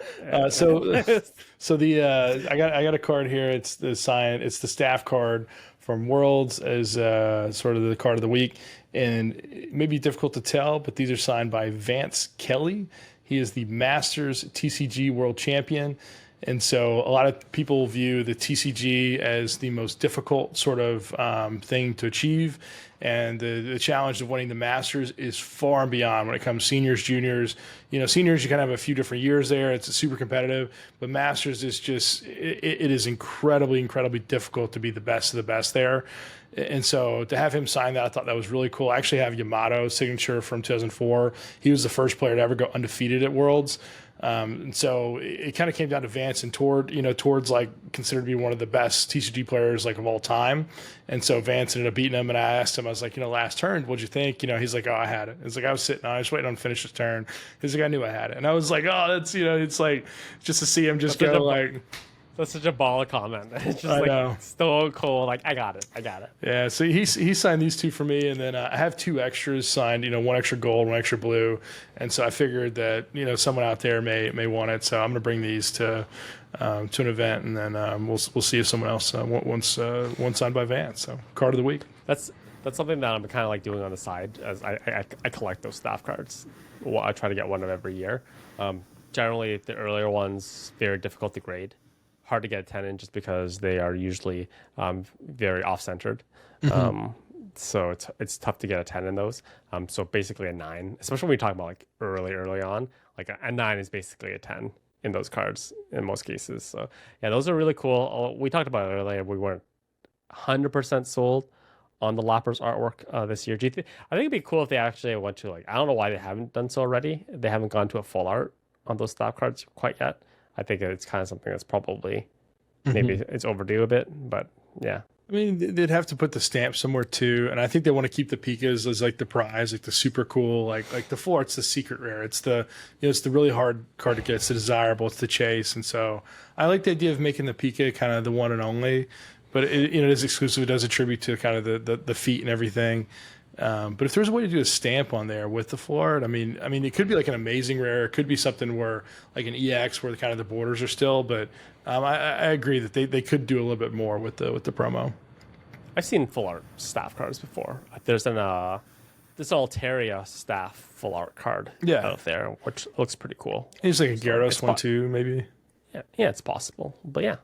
S1: So I got a card here. It's the staff card from Worlds as sort of the card of the week, and it may be difficult to tell, but these are signed by Vance Kelly. He is the Masters TCG World Champion. And so a lot of people view the TCG as the most difficult sort of thing to achieve. And the challenge of winning the Masters is far and beyond when it comes seniors, juniors. You know, seniors, you kind of have a few different years there. It's super competitive. But Masters is just, it is incredibly, incredibly difficult to be the best of the best there. And so to have him sign that, I thought that was really cool. I actually have Yamato's signature from 2004. He was the first player to ever go undefeated at Worlds. And so it kind of came down to Vance and Tord's like considered to be one of the best TCG players like of all time. And so Vance ended up beating him, and I asked him, I was like, last turn, what'd you think? He's like, oh, I had it. It's like, I was sitting on, I was waiting on finish his turn. He's like, I knew I had it. And I was like, oh, that's, it's like just to see him just go like.
S2: That's such a baller comment. It's just
S1: know.
S2: So cool. Like, I got it.
S1: Yeah, so he signed these two for me, and then I have two extras signed, one extra gold, one extra blue. And so I figured that, someone out there may want it. So I'm going to bring these to an event, and then we'll see if someone else wants one signed by Vance. So card of the week.
S2: That's something that I'm kind of like doing on the side, as I collect those staff cards. Well, I try to get one of every year. Generally, the earlier ones, very difficult to grade. Hard to get a 10 in just because they are usually very off-centered. Mm-hmm. So it's tough to get a 10 in those. So basically a 9, especially when we talk about like early on, like a 9 is basically a 10 in those cards in most cases. So yeah, those are really cool. We talked about it earlier. We weren't 100% sold on the Loppers artwork this year. I think it'd be cool if they actually went to I don't know why they haven't done so already. They haven't gone to a full art on those staff cards quite yet. I think it's kind of something that's probably maybe it's overdue a bit, but yeah.
S1: I mean, they'd have to put the stamp somewhere too, and I think they want to keep the Pikas as like the prize, like the super cool, like the full art's the secret rare. It's the it's the really hard card to get. It's the desirable. It's the chase, and so I like the idea of making the Pika kind of the one and only, but it is exclusive. It does a tribute to kind of the feet and everything. But if there's a way to do a stamp on there with the full art, I mean, it could be like an amazing rare. It could be something where like an EX where the borders are still. But I agree that they could do a little bit more with the promo.
S2: I've seen full art staff cards before. There's this Altaria staff full art card out there, which looks pretty cool.
S1: It's like a Gyarados one too, maybe.
S2: Yeah, it's possible. But yeah,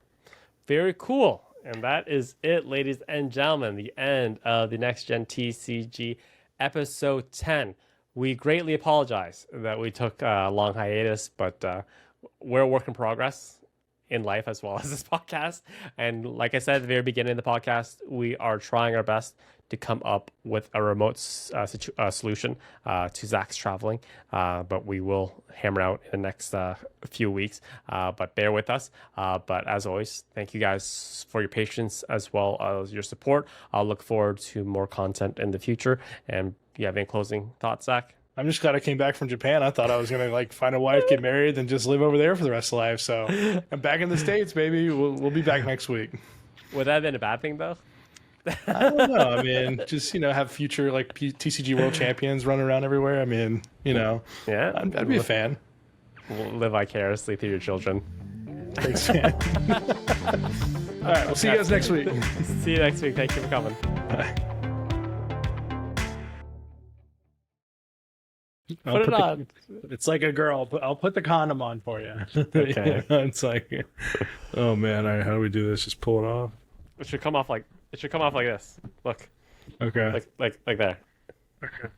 S2: very cool. And that is it, ladies and gentlemen, the end of the Next Gen TCG episode 10. We greatly apologize that we took a long hiatus, but we're a work in progress in life as well as this podcast. And like I said at the very beginning of the podcast, we are trying our best to come up with a remote solution to Zach's traveling. But we will hammer out in the next few weeks. But bear with us. But as always, thank you guys for your patience as well as your support. I'll look forward to more content in the future. And you have any closing thoughts, Zach?
S1: I'm just glad I came back from Japan. I thought I was gonna like find a wife, get married, and just live over there for the rest of life. So I'm back in the States, baby. We'll be back next week.
S2: Would that have been a bad thing though?
S1: I don't know. I mean, just have future like TCG world champions running around everywhere. I mean,
S2: Yeah,
S1: I'd be a fan.
S2: We'll live vicariously through your children.
S1: Thanks, man. All right, we'll see you guys next week.
S2: See you next week. Thank you for coming.
S1: Bye.
S2: Put it on.
S1: It's like a girl. I'll put the condom on for you.
S2: Okay.
S1: It's like, oh man, all right, how do we do this? Just pull it off.
S2: It should come off like this. Look,
S1: Okay.
S2: like there.
S1: Okay.